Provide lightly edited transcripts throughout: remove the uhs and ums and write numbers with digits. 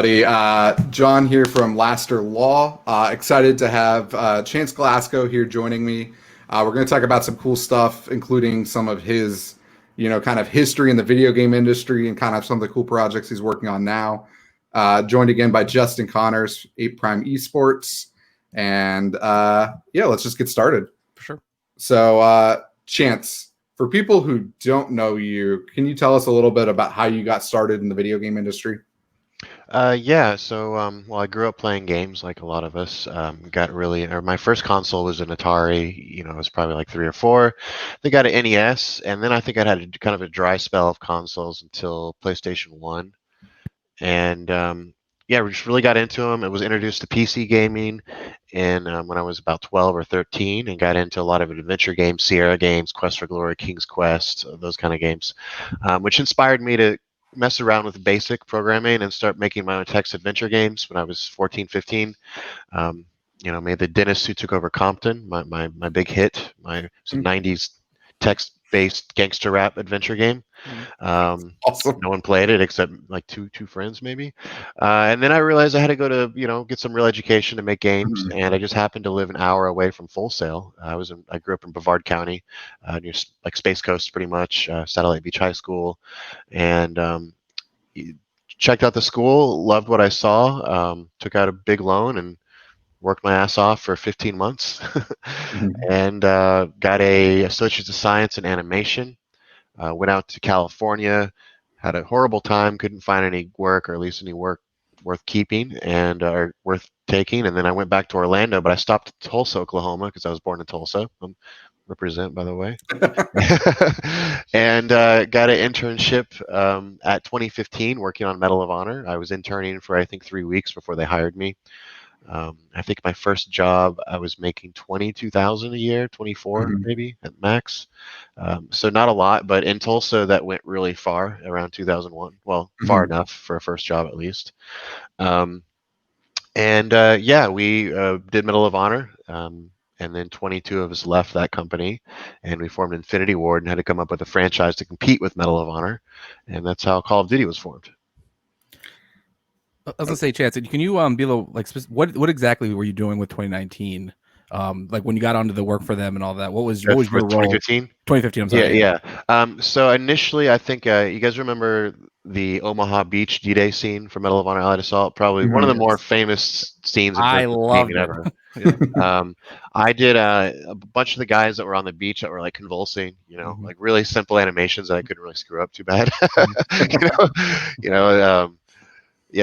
John here from Laster Law. Excited to have Chance Glasco here joining me. We're going to talk about some cool stuff, including some of his, kind of history in the video game industry and kind of some of the cool projects he's working on now. Joined again by Justin Connors, 8 Prime Esports. And let's just get started. For sure. So, Chance, for people who don't know you, can you tell us a little bit about how you got started in the video game industry? Well, I grew up playing games like a lot of us. My first console was an Atari, it was probably like 3 or 4. Then got an NES, and then I think I had kind of a dry spell of consoles until PlayStation 1. And we just really got into them. It was introduced to PC gaming when I was about 12 or 13, and got into a lot of adventure games, Sierra games, Quest for Glory, King's Quest, those kind of games, which inspired me to mess around with basic programming and start making my own text adventure games when I was 14, 15. Made the Dentist Who Took Over Compton, my big hit, my 90s text-based gangster rap adventure game. Awesome. No one played it except like two friends maybe. And then I realized I had to go to, get some real education to make games. And I just happened to live an hour away from Full Sail. I grew up in Brevard County, near like Space Coast pretty much, Satellite Beach High School. And checked out the school, loved what I saw, took out a big loan and worked my ass off for 15 months and got a Associates of Science in Animation. Went out to California, had a horrible time, couldn't find any work, or at least any work worth keeping or worth taking. And then I went back to Orlando, but I stopped at Tulsa, Oklahoma, because I was born in Tulsa. Represent, by the way. And got an internship at 2015 working on Medal of Honor. I was interning for, I think, 3 weeks before they hired me. I think my first job, I was making $22,000 a year, 24 maybe at max. So not a lot, but in Tulsa that went really far, around 2001. Well, far enough for a first job at least. We did Medal of Honor. And then 22 of us left that company, and we formed Infinity Ward and had to come up with a franchise to compete with Medal of Honor. And that's how Call of Duty was formed. I was gonna say, Chance, can you be a little like what exactly were you doing with 2019? Like when you got onto the work for them and all that, what was your role? 2015? 2015, I'm sorry. Yeah. So initially, I think you guys remember the Omaha Beach D-Day scene for Medal of Honor Allied Assault, probably one of the more famous scenes in I love it ever. I did a bunch of the guys that were on the beach that were like convulsing, like really simple animations that I couldn't really screw up too bad.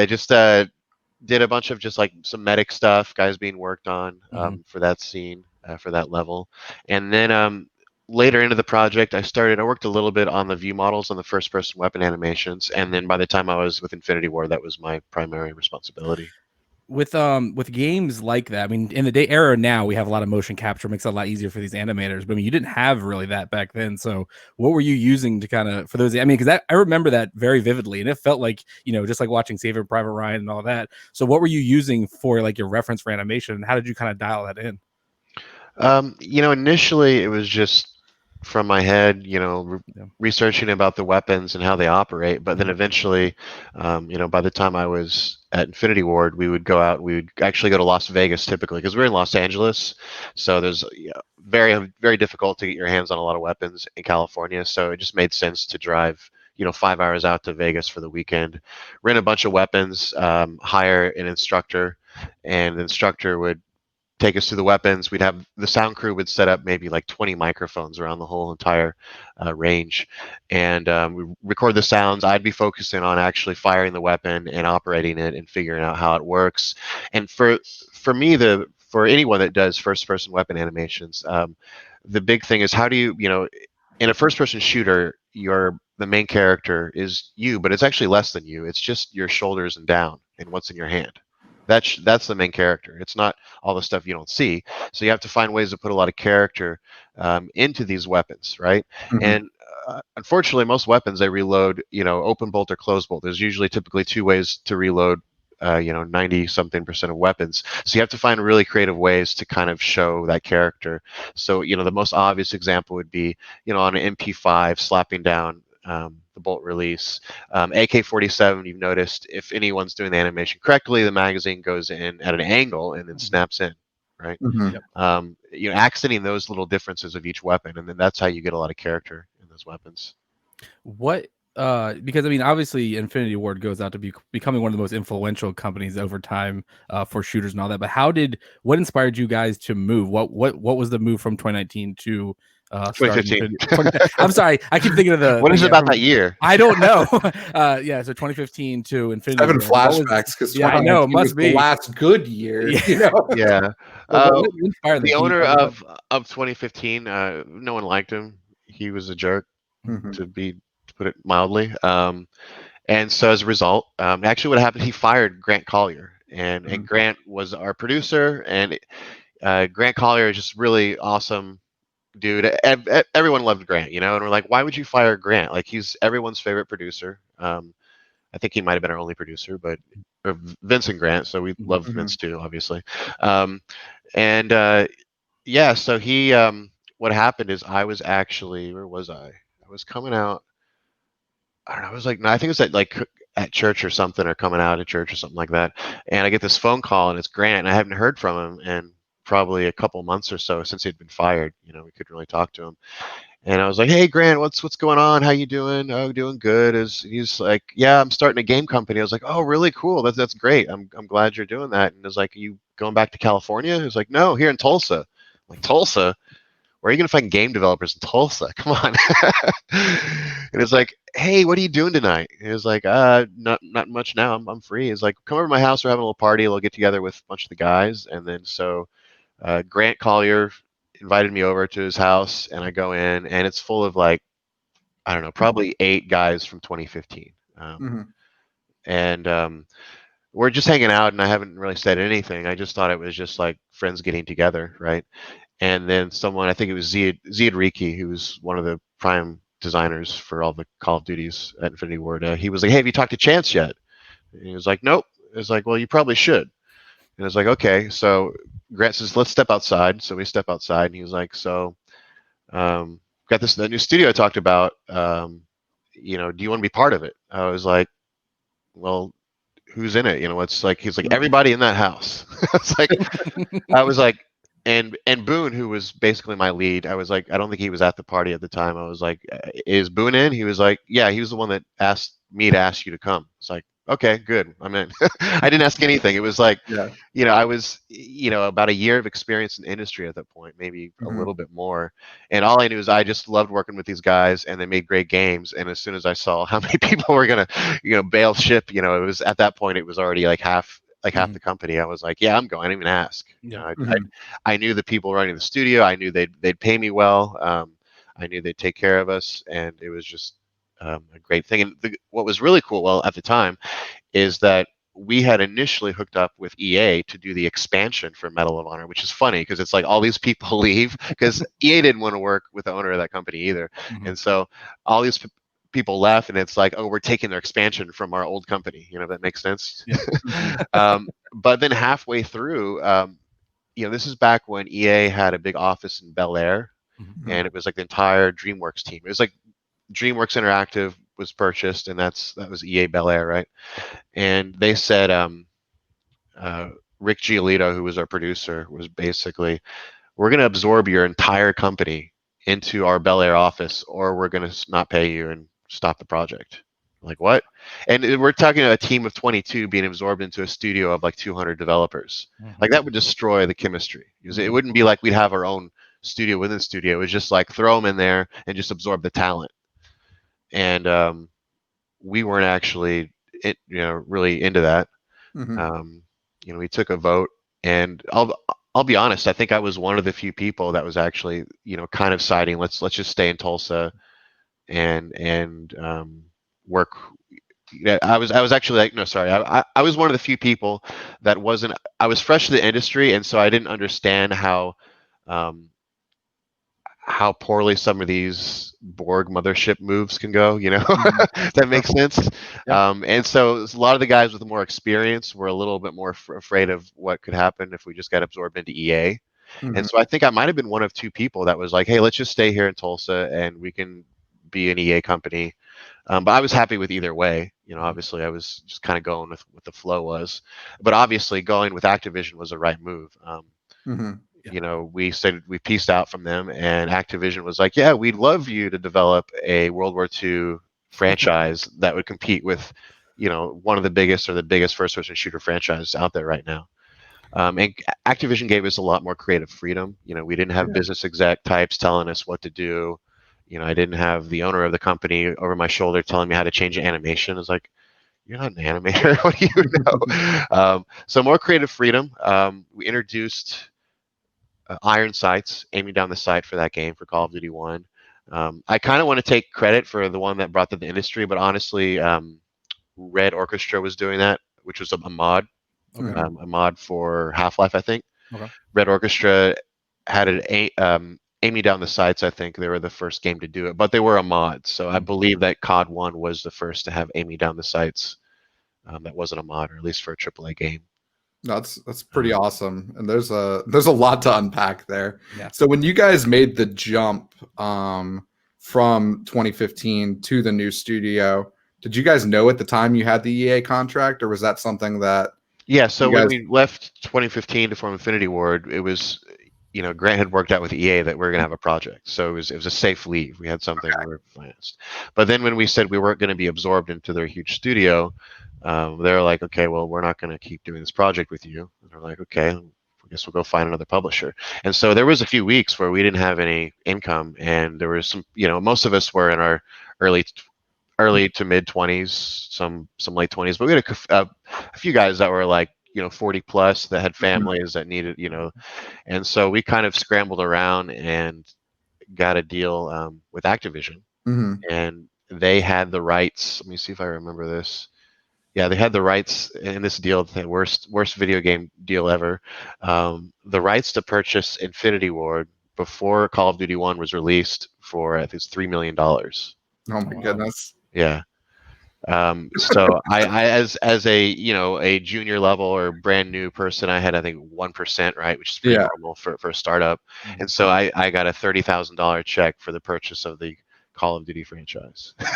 Just did a bunch of just like some medic stuff, guys being worked on for that scene, for that level. And then later into the project, I worked a little bit on the view models on the first-person weapon animations. And then by the time I was with Infinity Ward, that was my primary responsibility. With games like that, I mean, in the era now, we have a lot of motion capture, makes it a lot easier for these animators. But I mean, you didn't have really that back then. So what were you using to kind of for those? I mean, because I remember that very vividly, and it felt like just like watching Saving Private Ryan and all that. So what were you using for like your reference for animation, and how did you kind of dial that in? Initially it was just from my head, researching about the weapons and how they operate. But then eventually, by the time I was at Infinity Ward, we would go out. We would actually go to Las Vegas typically because we're in Los Angeles. So there's very, very difficult to get your hands on a lot of weapons in California. So it just made sense to drive 5 hours out to Vegas for the weekend, rent a bunch of weapons, hire an instructor, and the instructor would take us through the weapons. We'd have the sound crew would set up maybe like 20 microphones around the whole entire range, and we record the sounds. I'd be focusing on actually firing the weapon and operating it and figuring out how it works. And for me, for anyone that does first-person weapon animations, the big thing is how do you in a first-person shooter, the main character is you, but it's actually less than you. It's just your shoulders and down and what's in your hand. That's the main character. It's not all the stuff you don't see. So you have to find ways to put a lot of character into these weapons, right? And unfortunately, most weapons, they reload, open bolt or closed bolt. There's usually typically 2 ways to reload, 90-something% of weapons. So you have to find really creative ways to kind of show that character. So, the most obvious example would be, on an MP5, slapping down the the bolt release. AK-47, you've noticed if anyone's doing the animation correctly, the magazine goes in at an angle and then snaps in, right? Mhm. Accenting those little differences of each weapon, and then that's how you get a lot of character in those weapons. What because I mean obviously Infinity Ward goes out to be becoming one of the most influential companies over time for shooters and all that, but what inspired you guys to move? What was the move from 2019 to start 2015. I'm sorry, I keep thinking of What is it about that year? I don't know. Yeah, so 2015 to Infinity 7 Ward. flashbacks because Yeah, I know, it 2019 must was the be. last good year. Yeah. You know. Yeah. What inspired The them? owner of 2015, no one liked him. He was a jerk, Mhm. to put it mildly. And so as a result, actually what happened, he fired Grant Collier, and Mhm. Grant was our producer, and Grant Collier is just really awesome dude. Everyone loved Grant, and we're like, why would you fire Grant? Like, he's everyone's favorite producer. I think he might have been our only producer, but Vincent Grant, so we love Mhm. Vince too, obviously. And yeah, so he, what happened is I was actually, where was I? I was coming out. I don't know. I was like, no, I think it was at church or something, or coming out at church or something like that. And I get this phone call, and it's Grant, and I haven't heard from him in probably a couple months or so since he'd been fired. We couldn't really talk to him. And I was like, "Hey, Grant, what's going on? How you doing? Oh, doing good." He's like, "Yeah, I'm starting a game company." I was like, "Oh, really cool. That's great. I'm glad you're doing that." And it's like, "You going back to California?" He was like, "No, here in Tulsa." I'm like, "Tulsa? Where are you gonna find game developers in Tulsa? Come on." And it's like, "Hey, what are you doing tonight?" He was like, not much now. I'm free." He's like, "Come over to my house. We're having a little party. We'll get together with a bunch of the guys." And then so Grant Collier invited me over to his house, and I go in, and it's full of like, I don't know, probably 8 guys from 2015. Mhm. And we're just hanging out, and I haven't really said anything. I just thought it was just like friends getting together, right? And then someone, I think it was Ziad Riki, who was one of the prime designers for all the Call of Duties at Infinity Ward. He was like, "Hey, have you talked to Chance yet?" And he was like, "Nope." It was like, "Well, you probably should." And I was like, "Okay." So Grant says, "Let's step outside." So we step outside, and he was like, "So, got the new studio I talked about. Do you want to be part of it?" I was like, "Well, who's in it?" It's like, he's like, "Everybody in that house." It's like, I was like, and Boone, who was basically my lead, I was like, I don't think he was at the party at the time. I was like, "Is Boone in?" He was like, "Yeah." He was the one that asked me to ask you to come. It's like, okay, good, I'm in. I didn't ask anything. It was like, Yeah. I was, about a year of experience in the industry at that point, maybe a Mhm. little bit more. And all I knew is I just loved working with these guys, and they made great games. And as soon as I saw how many people were gonna, bail ship, it was at that point, it was already like half the company. I was like, yeah, I'm going. I didn't even ask. Yeah. Mhm. I knew the people running the studio. I knew they'd pay me well. I knew they'd take care of us, and it was just a great thing. And what was really cool, well, at the time, is that we had initially hooked up with EA to do the expansion for Medal of Honor, which is funny because it's like all these people leave because EA didn't want to work with the owner of that company either. And so all these people left, and it's like, oh, we're taking their expansion from our old company. If that makes sense. Yeah. But then halfway through, this is back when EA had a big office in Bel Air, and it was like the entire DreamWorks team. It was like DreamWorks Interactive was purchased, and that was EA Bel Air, right? And they said, Rick Giolito, who was our producer, was basically, "We're going to absorb your entire company into our Bel Air office, or we're going to not pay you and stop the project." Like, what? And we're talking about a team of 22 being absorbed into a studio of like 200 developers. Like, that would destroy the chemistry. Because it wouldn't be like we'd have our own studio within the studio. It was just like throw them in there and just absorb the talent. And we weren't actually, really into that. Mhm. Um, we took a vote, and I'll be honest. I think I was one of the few people that was actually, kind of siding. Let's just stay in Tulsa and work. Yeah, I was actually like, no, sorry. I was one of the few people that wasn't. I was fresh to the industry, and so I didn't understand um, how poorly some of these Borg mothership moves can go. Mhm. That makes sense. Yeah. And so a lot of the guys with more experience were a little bit more afraid of what could happen if we just got absorbed into EA. And Mhm. so I think I might have been one of 2 people that was like, "Hey, let's just stay here in Tulsa, and we can be an EA company." But I was happy with either way. Obviously I was just kind of going with what the flow was, but obviously going with Activision was the right move. Mm-hmm. We said we pieced out from them, and Activision was like, "Yeah, we'd love you to develop a World War II franchise that would compete with, one of the biggest or the biggest first-person shooter franchises out there right now." And Activision gave us a lot more creative freedom. We didn't have business exec types telling us what to do. I didn't have the owner of the company over my shoulder telling me how to change animation. It's like, you're not an animator. What do you know? So more creative freedom. We introduced iron sights, aiming down the sight for that game for Call of Duty 1. I kind of want to take credit for the one that brought to the industry, but honestly, Red Orchestra was doing that, which was a mod. Okay. A mod for Half-Life, I think. Okay. Red Orchestra had it aiming down the sights. I think they were the first game to do it, but they were a mod. So I believe that COD 1 was the first to have aiming down the sights. That wasn't a mod, or at least for a AAA game. That's pretty awesome, and there's a lot to unpack there. Yeah. So when you guys made the jump from 2015 to the new studio, did you guys know at the time you had the EA contract, or was that something that? Yeah. So when we left 2015 to form Infinity Ward, it was, Grant had worked out with EA that we are going to have a project, so it was a safe leave. We had something we were financed. But then when we said we weren't going to be absorbed into their huge studio, they're like, okay, well, we're not going to keep doing this project with you. And they're like, okay, I guess we'll go find another publisher. And so there was a few weeks where we didn't have any income, and there was some, most of us were in our early to mid 20s, some late 20s, but we had a few guys that were like, 40 plus, that had families that needed, and so we kind of scrambled around and got a deal with Activision, and they had the rights. Let me see if I remember this. Yeah, they had the rights in this deal, the worst video game deal ever. The rights to purchase Infinity Ward before Call of Duty 1 was released for, I think it's $3 million. Oh my goodness. Yeah. So I as a a junior level or brand new person, I had, I think, 1%, right, which is pretty normal for a startup. And so I got a $30,000 check for the purchase of the Call of Duty franchise. But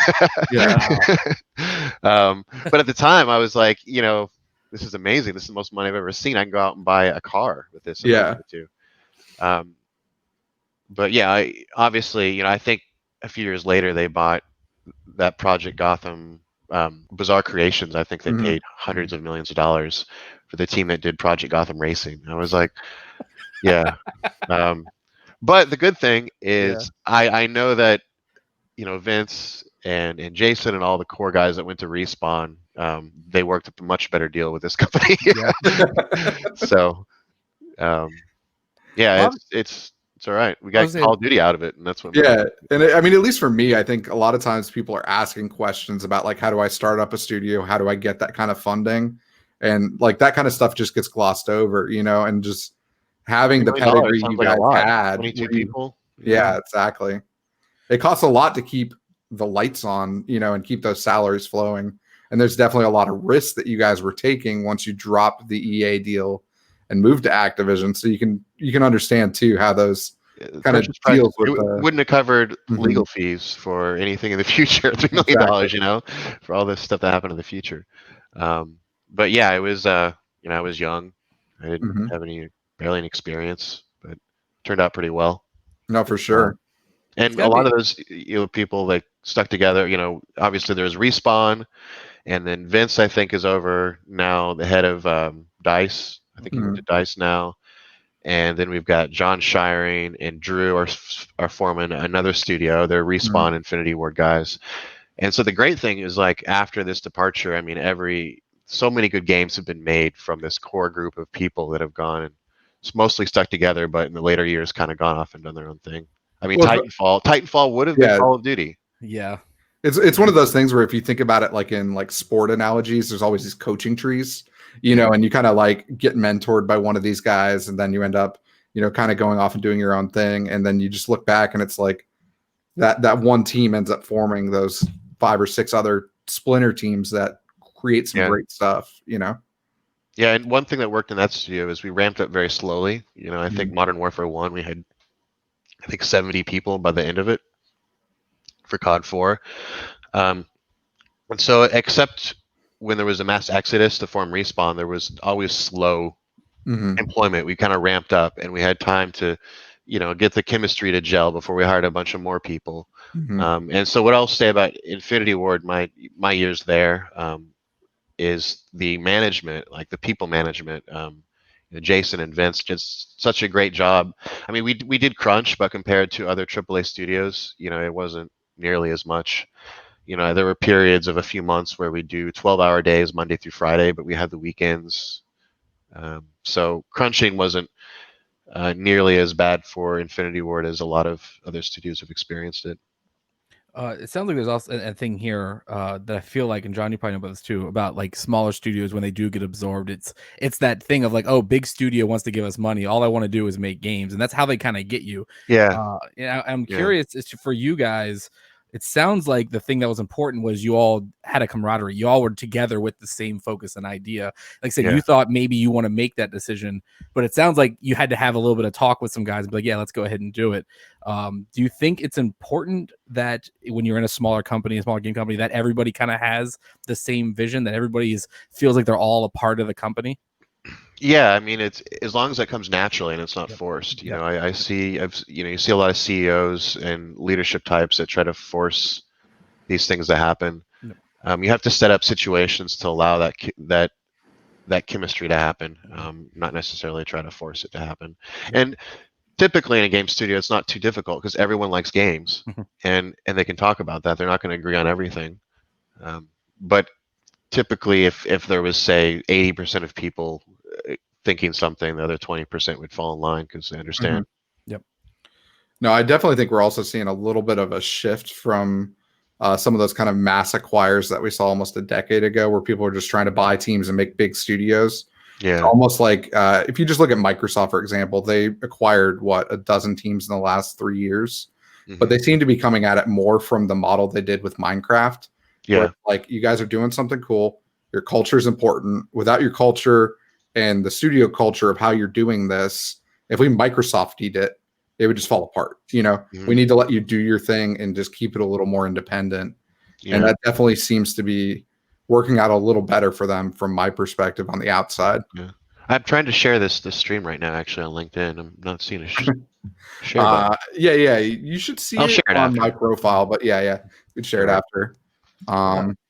at the time I was like, this is amazing. This is the most money I've ever seen. I can go out and buy a car with this. But yeah, obviously, I think a few years later they bought that Project Gotham, Bizarre Creations. I think they paid hundreds of millions of dollars for the team that did Project Gotham Racing. I was like, yeah. But the good thing is I know that, Vince and Jason and all the core guys that went to Respawn, they worked up a much better deal with this company. So, it's all right. We got Call of Duty out of it, and that's what. Yeah, and I mean, at least for me, I think a lot of times people are asking questions about, like, how do I start up a studio? How do I get that kind of funding? And like that kind of stuff just gets glossed over, and just having the pedigree you guys had. 22 people. Yeah, exactly. It costs a lot to keep the lights on, and keep those salaries flowing. And there's definitely a lot of risks that you guys were taking once you dropped the EA deal and moved to Activision. So you can understand too how those kind of deals with wouldn't have covered legal fees for anything in the future. $3 million, for all this stuff that happened in the future. But yeah, it was I was young. I didn't have barely any experience, but it turned out pretty well. No, for sure. And a lot of those people that stuck together, obviously there's Respawn, and then Vince, I think, is over now, the head of DICE. I think he went to DICE now. And then we've got John Shiring and Drew are forming another studio. They're Respawn Infinity Ward guys. And so the great thing is, like, after this departure, I mean, so many good games have been made from this core group of people that have gone and it's mostly stuck together, but in the later years kind of gone off and done their own thing. I mean, Titanfall would have been Call of Duty. Yeah. It's one of those things where if you think about it, like in like sport analogies, there's always these coaching trees, and you kind of like get mentored by one of these guys, and then you end up, kind of going off and doing your own thing. And then you just look back and it's like that one team ends up forming those 5 or 6 other splinter teams that create some great stuff, Yeah. And one thing that worked in that studio is we ramped up very slowly. I think Modern Warfare 1, we had, I think, 70 people by the end of it for COD 4. And so, except when there was a mass exodus to form Respawn, there was always slow employment. We kind of ramped up, and we had time to, get the chemistry to gel before we hired a bunch of more people. And so, what I'll say about Infinity Ward, my years there, is the management, like the people management. Jason and Vince did such a great job. I mean, we did crunch, but compared to other AAA studios, it wasn't nearly as much. There were periods of a few months where we do 12-hour days Monday through Friday, but we had the weekends. So crunching wasn't nearly as bad for Infinity Ward as a lot of other studios have experienced it. It sounds like there's also a thing here that I feel like, and John, you probably know about this too, about like smaller studios when they do get absorbed. It's that thing of like, oh, big studio wants to give us money. All I want to do is make games, and that's how they kind of get you. Yeah. I'm curious as to, for you guys. It sounds like the thing that was important was you all had a camaraderie. You all were together with the same focus and idea. Like I said, you thought maybe you want to make that decision, but it sounds like you had to have a little bit of talk with some guys and be like, yeah, let's go ahead and do it. Do you think it's important that when you're in a smaller company, a smaller game company, that everybody kind of has the same vision, that everybody feels like they're all a part of the company? Yeah, I mean, it's as long as that comes naturally and it's not forced. You see a lot of CEOs and leadership types that try to force these things to happen. You have to set up situations to allow that chemistry to happen, not necessarily try to force it to happen. And typically in a game studio, it's not too difficult because everyone likes games, and they can talk about that. They're not going to agree on everything, but typically, if there was, say, 80% of people thinking something, the other 20% would fall in line because they understand. Yep. No, I definitely think we're also seeing a little bit of a shift from some of those kind of mass acquires that we saw almost a decade ago, where people are just trying to buy teams and make big studios. Yeah. It's almost like if you just look at Microsoft, for example, they acquired a dozen teams in the last 3 years, but they seem to be coming at it more from the model they did with Minecraft. Yeah. Where, like, you guys are doing something cool. Your culture is important. Without your culture and the studio culture of how you're doing this, if we Microsofted it, it would just fall apart. We need to let you do your thing and just keep it a little more independent. And that definitely seems to be working out a little better for them from my perspective on the outside. Yeah. I'm trying to share this stream right now, actually, on LinkedIn. I'm not seeing a share yeah. You should see I'll it share it on after. my profile, but yeah. You could share it after.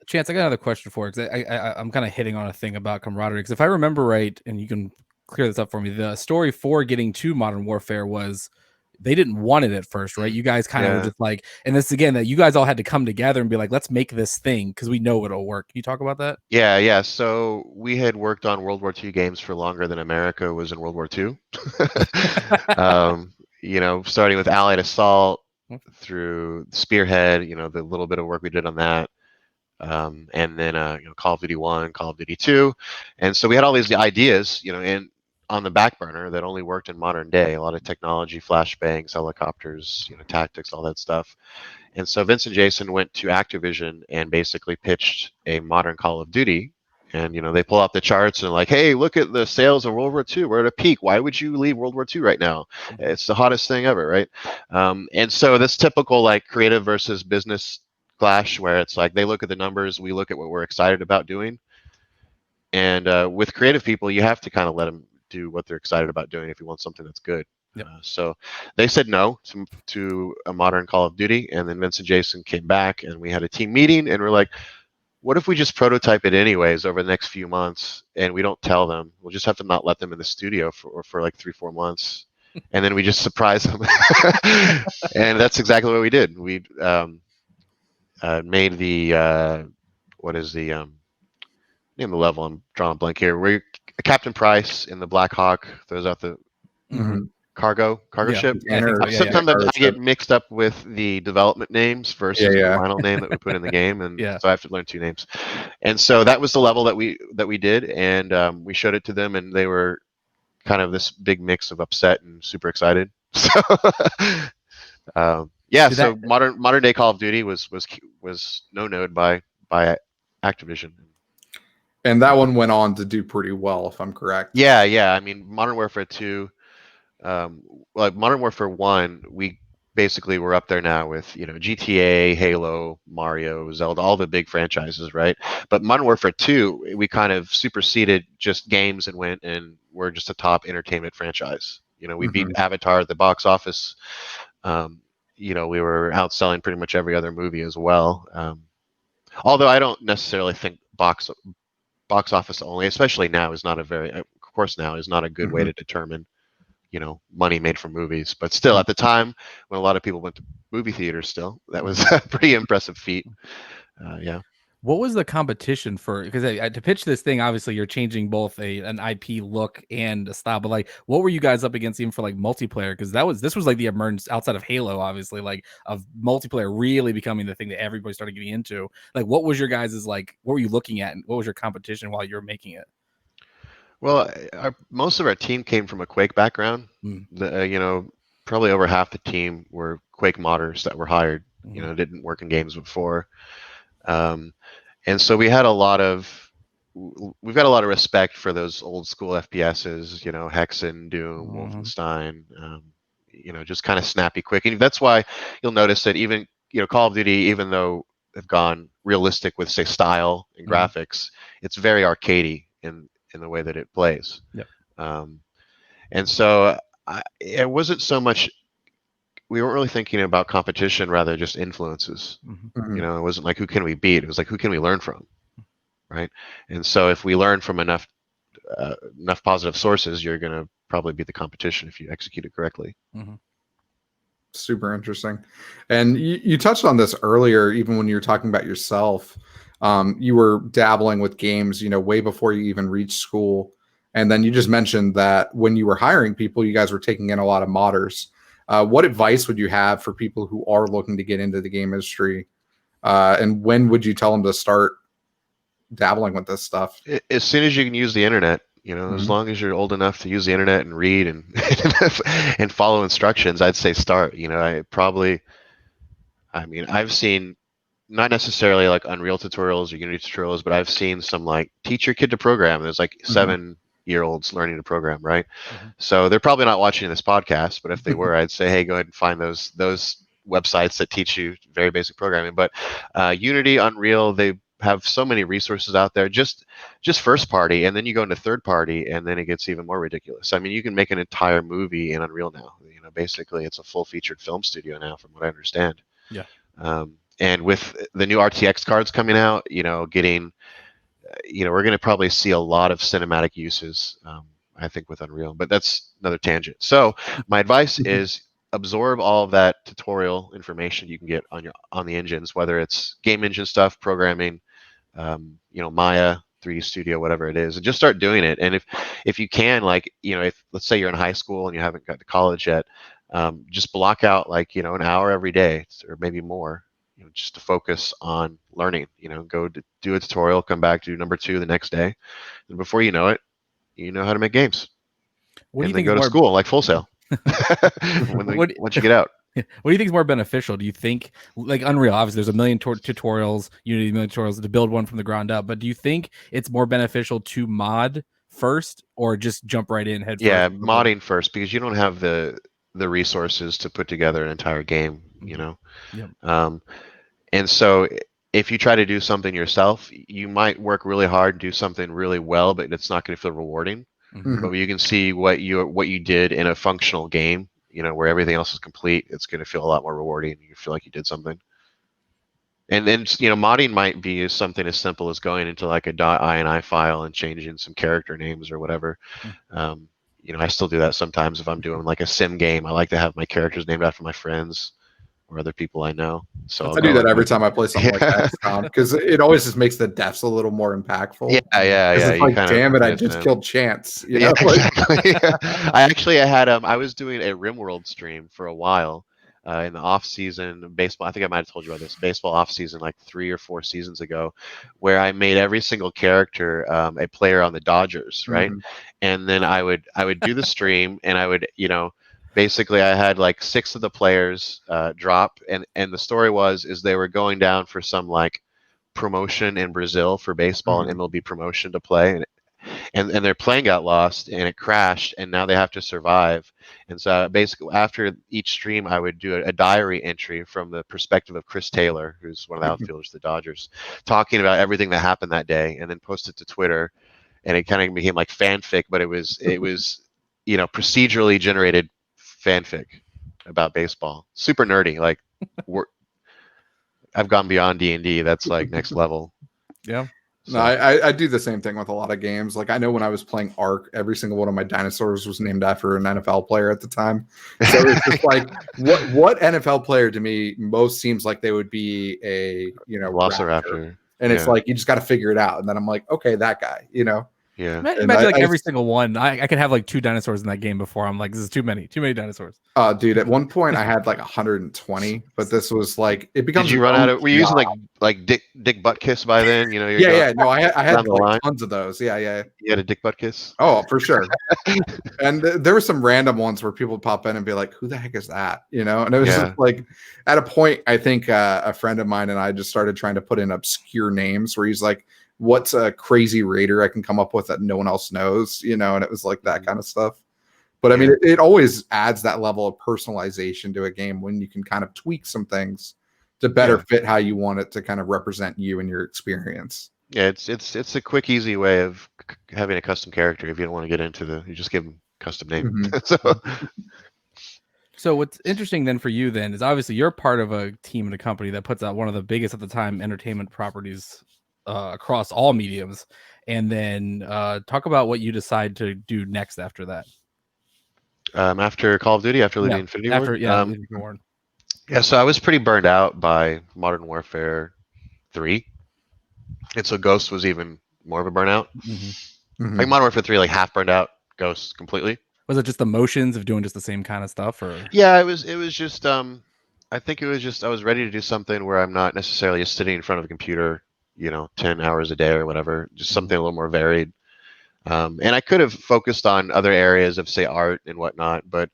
Chance, I got another question for you, because I'm kind of hitting on a thing about camaraderie. Because if I remember right, and you can clear this up for me, the story for getting to Modern Warfare was they didn't want it at first, right? You guys kind of were just like, and this again, that you guys all had to come together and be like, let's make this thing because we know it'll work. Can you talk about that? Yeah. So we had worked on World War II games for longer than America was in World War II. Starting with Allied Assault through Spearhead, the little bit of work we did on that. And then Call of Duty 1, Call of Duty 2. And so we had all these ideas, and on the back burner that only worked in modern day, a lot of technology, flashbangs, helicopters, tactics, all that stuff. And so Vince and Jason went to Activision and basically pitched a modern Call of Duty. And, they pull out the charts and like, hey, look at the sales of World War II. We're at a peak. Why would you leave World War II right now? It's the hottest thing ever, right? And so this typical like creative versus business clash where it's like they look at the numbers, we look at what we're excited about doing. And with creative people, you have to kind of let them do what they're excited about doing if you want something that's good. Yep. So they said no to a modern Call of Duty, and then Vince and Jason came back, and we had a team meeting, and we're like, what if we just prototype it anyways over the next few months, and we don't tell them? We'll just have to not let them in the studio for like 3-4 months, and then we just surprise them. And that's exactly what we did. We made the what is the name of the level? I'm drawing a blank here. We're Captain Price in the Black Hawk throws out the cargo ship. Sometimes I get mixed up with the development names versus the final name that we put in the game, and so I have to learn 2 names. And so that was the level that we did, and we showed it to them, and they were kind of this big mix of upset and super excited. So so modern day Call of Duty was no-node by Activision. And that one went on to do pretty well, if I'm correct. Yeah. I mean, Modern Warfare 2, like Modern Warfare 1, we basically we're up there now with GTA, Halo, Mario, Zelda, all the big franchises, right? But Modern Warfare 2, we kind of superseded just games and went and we're just a top entertainment franchise. We beat Avatar at the box office. We were outselling pretty much every other movie as well. Although I don't necessarily think box office only, especially now, is not a very, of course, now is not a good way to determine money made from movies. But still, at the time when a lot of people went to movie theaters, still that was a pretty impressive feat. Yeah. What was the competition for? Because to pitch this thing, obviously you're changing both an IP look and a style. But like, what were you guys up against even for like multiplayer? Because this was like the emergence outside of Halo, obviously, like of multiplayer really becoming the thing that everybody started getting into. Like, what was your guys' like? What were you looking at, and what was your competition while you were making it? Well, most of our team came from a Quake background. Probably over half the team were Quake modders that were hired. Didn't work in games before, and so we've got a lot of respect for those old school FPSs. Hexen, Doom, Wolfenstein. Just kind of snappy, quick, and that's why you'll notice that even Call of Duty, even though they've gone realistic with say style and graphics, it's very arcadey in the way that it plays. Yep. And so it wasn't so much, we weren't really thinking about competition, rather just influences. It wasn't like who can we beat, it was like who can we learn from, right? And so if we learn from enough positive sources, you're going to probably beat the competition if you execute it correctly. Super interesting. And you touched on this earlier, even when you were talking about yourself. You were dabbling with games, way before you even reached school. And then you just mentioned that when you were hiring people, you guys were taking in a lot of modders. What advice would you have for people who are looking to get into the game industry? And when would you tell them to start dabbling with this stuff? As soon as you can use the internet, as long as you're old enough to use the internet and read and and follow instructions, I'd say start. I've seen, not necessarily like Unreal tutorials or Unity tutorials, but I've seen some like teach your kid to program. There's like 7-year-olds learning to program, right? So they're probably not watching this podcast, but if they were, I'd say, hey, go ahead and find those websites that teach you very basic programming. But Unity, Unreal, they have so many resources out there, just first party, and then you go into third party, and then it gets even more ridiculous. I mean, you can make an entire movie in Unreal now. Basically it's a full featured film studio now, from what I understand. Yeah. And with the new RTX cards coming out, getting, we're going to probably see a lot of cinematic uses, I think, with Unreal. But that's another tangent. So my advice is absorb all of that tutorial information you can get on the engines, whether it's game engine stuff, programming, Maya, 3D Studio, whatever it is, and just start doing it. And if you can, like, if let's say you're in high school and you haven't got to college yet, just block out like an hour every day or maybe more, just to focus on learning. Go to do a tutorial, come back, do number 2 the next day, and before you know it, you know how to make games. What do you then think go to school like Full Sail once you get out. What do you think is more beneficial? Do you think, like Unreal, obviously there's a million tutorials, Unity, a million tutorials to build one from the ground up, but do you think it's more beneficial to mod first or just jump right in head first? Yeah, modding first, because you don't have the resources to put together an entire game, Yep. And so if you try to do something yourself, you might work really hard and do something really well, but it's not going to feel rewarding. But you can see what you did in a functional game, where everything else is complete, it's going to feel a lot more rewarding. You feel like you did something. And then, modding might be something as simple as going into like a .ini file and changing some character names or whatever. I still do that sometimes if I'm doing like a sim game. I like to have my characters named after my friends or other people I know. So I do that every time I play something like that, because it always just makes the deaths a little more impactful. Yeah. It's like, damn it, I just killed Chance. Yeah, exactly. I was doing a RimWorld stream for a while in the off season baseball. I think I might have told you about this baseball off season like 3 or 4 seasons ago, where I made every single character a player on the Dodgers, right? And then I would do the stream, and I would basically I had like 6 of the players drop, and the story is they were going down for some like promotion in Brazil for baseball and MLB promotion to play, and their plane got lost and it crashed, and now they have to survive. And so basically, after each stream, I would do a diary entry from the perspective of Chris Taylor, who's one of the outfielders for the Dodgers, talking about everything that happened that day, and then post it to Twitter. And it kind of became like fanfic, but it was procedurally generated fanfic about baseball. Super nerdy. Like, I've gone beyond D&D. That's like next level. Yeah. So. No, I do the same thing with a lot of games. Like, I know when I was playing Ark, every single one of my dinosaurs was named after an NFL player at the time. So it's just like, what NFL player to me most seems like they would be a Velociraptor. And it's like, you just got to figure it out. And then I'm like, okay, that guy, Yeah. Imagine like every single one. I could have like 2 dinosaurs in that game before. I'm like, this is too many dinosaurs. Dude, at one point I had like 120, but this was like, it becomes. Did you run out of? Were you using like Dick Butt Kiss by then? You know. Yeah. No, I had like tons of those. Yeah. You had a Dick Butt Kiss. Oh, for sure. And there were some random ones where people would pop in and be like, "Who the heck is that?" And it was just like, at a point, I think a friend of mine and I just started trying to put in obscure names where he's like, what's a crazy raider I can come up with that no one else knows, and it was like that kind of stuff. But I mean, it always adds that level of personalization to a game when you can kind of tweak some things to better fit how you want it to kind of represent you and your experience. Yeah, it's a quick, easy way of having a custom character. If you don't want to get into you just give them custom name. So what's interesting then for you then is obviously you're part of a team and a company that puts out one of the biggest at the time entertainment properties across all mediums, and then talk about what you decide to do next after that. After Call of Duty, after leaving Infinity Ward? Yeah, so I was pretty burned out by Modern Warfare 3, and so Ghost was even more of a burnout. Like Modern Warfare 3, like half burned out, Ghost completely. Was it just the motions of doing just the same kind of stuff, or? Yeah, it was just I think it was just I was ready to do something where I'm not necessarily just sitting in front of a computer 10 hours a day or whatever, just something a little more varied. And I could have focused on other areas of, say, art and whatnot, but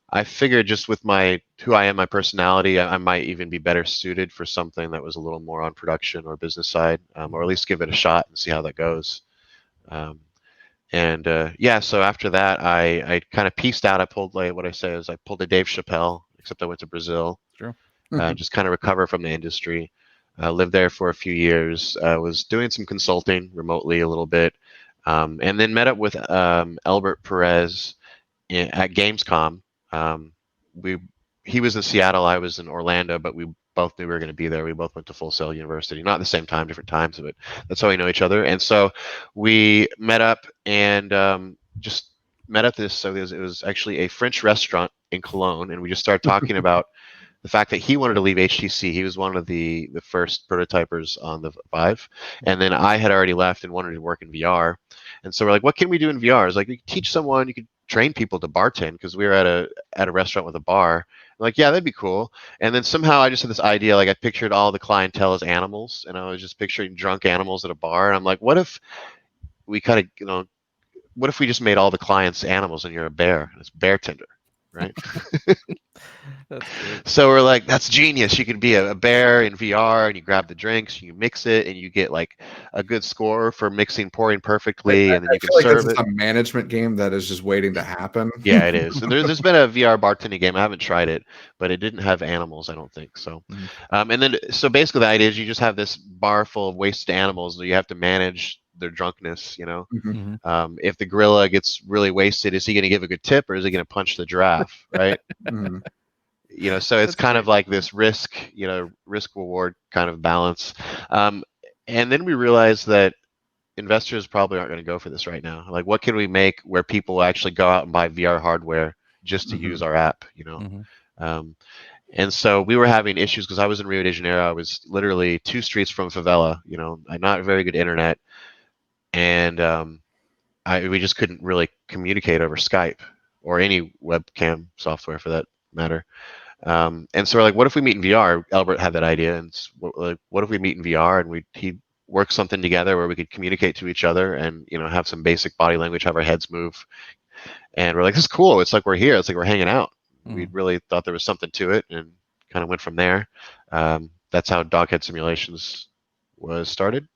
I figured just with who I am, my personality, I might even be better suited for something that was a little more on production or business side, or at least give it a shot and see how that goes. So after that, I kind of pieced out. I pulled what I say is I pulled a Dave Chappelle, except I went to Brazil. Sure. Just kind of recover from the industry. Lived there for a few years. Was doing some consulting remotely a little bit, and then met up with Albert Perez at Gamescom. He was in Seattle, I was in Orlando, but we both knew we were going to be there. We both went to Full Sail University, not at the same time, different times, but that's how we know each other. And so we met up and just met at this. So it was actually a French restaurant in Cologne, and we just started talking about the fact that he wanted to leave HTC. He was one of the first prototypers on the Vive, and then I had already left and wanted to work in VR. And so we're like, what can we do in VR? It's like, you could teach someone, you could train people to bartend, because we were at a restaurant with a bar. I'm like, yeah, that'd be cool. And then somehow I just had this idea, like I pictured all the clientele as animals, and I was just picturing drunk animals at a bar. And I'm like, what if we kind of, what if we just made all the clients animals and you're a bear, and it's bear tender, right? So we're like, that's genius. You can be a bear in VR, and you grab the drinks, you mix it, and you get like a good score for pouring perfectly, and then you can serve it. It's a management game that is just waiting to happen. Yeah, it is. And there's been a VR bartending game. I haven't tried it, but it didn't have animals, I don't think. So, and then so basically the idea is you just have this bar full of wasted animals that you have to manage their drunkenness. If the gorilla gets really wasted, is he going to give a good tip, or is he going to punch the giraffe? Right. So it's kind of like this risk reward kind of balance. And then we realized that investors probably aren't going to go for this right now. Like, what can we make where people actually go out and buy VR hardware just to use our app? And so we were having issues because I was in Rio de Janeiro. I was literally 2 streets from favela. Not very good internet, and we just couldn't really communicate over Skype or any webcam software for that matter. And so we're like, what if we meet in VR? Albert had that idea, and what if we meet in VR and he work something together where we could communicate to each other and have some basic body language, have our heads move, and we're like, this is cool. It's like we're here. It's like we're hanging out. We really thought there was something to it, and kind of went from there. That's how Doghead Simulations was started.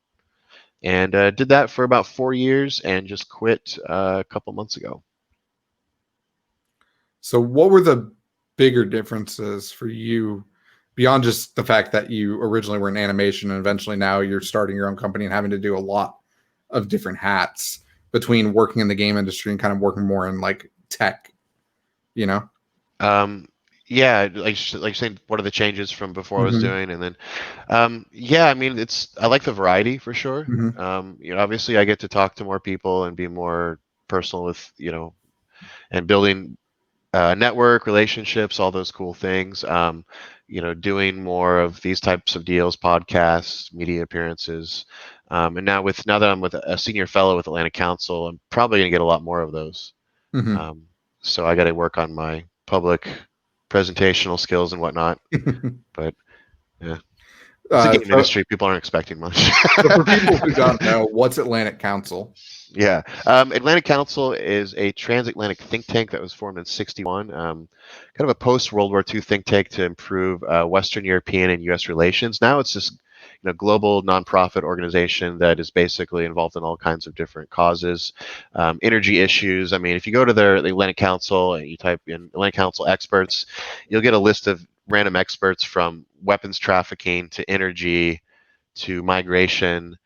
and did that for about 4 years and just quit a couple months ago. So what were the bigger differences for you beyond just the fact that you originally were in animation and eventually now you're starting your own company and having to do a lot of different hats between working in the game industry and kind of working more in like tech, you know? Yeah, like saying, what are the changes from before I was Mhm. doing, and then, yeah, I mean, I like the variety for sure. Mhm. Obviously, I get to talk to more people and be more personal with, and building network relationships, all those cool things. Doing more of these types of deals, podcasts, media appearances, and now that I'm with a senior fellow with Atlantic Council, I'm probably going to get a lot more of those. Mhm. Um, so I got to work on my public presentational skills and whatnot. But yeah, it's a game So, industry. People aren't expecting much. so for people who don't know, what's Atlantic Council? Yeah. Atlantic Council is a transatlantic think tank that was formed in '61, kind of a post-World War II think tank to improve Western European and U.S. relations. Now it's this global nonprofit organization that is basically involved in all kinds of different causes, energy issues. I mean, if you go to the Atlantic Council and you type in Atlantic Council experts, you'll get a list of random experts from weapons trafficking to energy to migration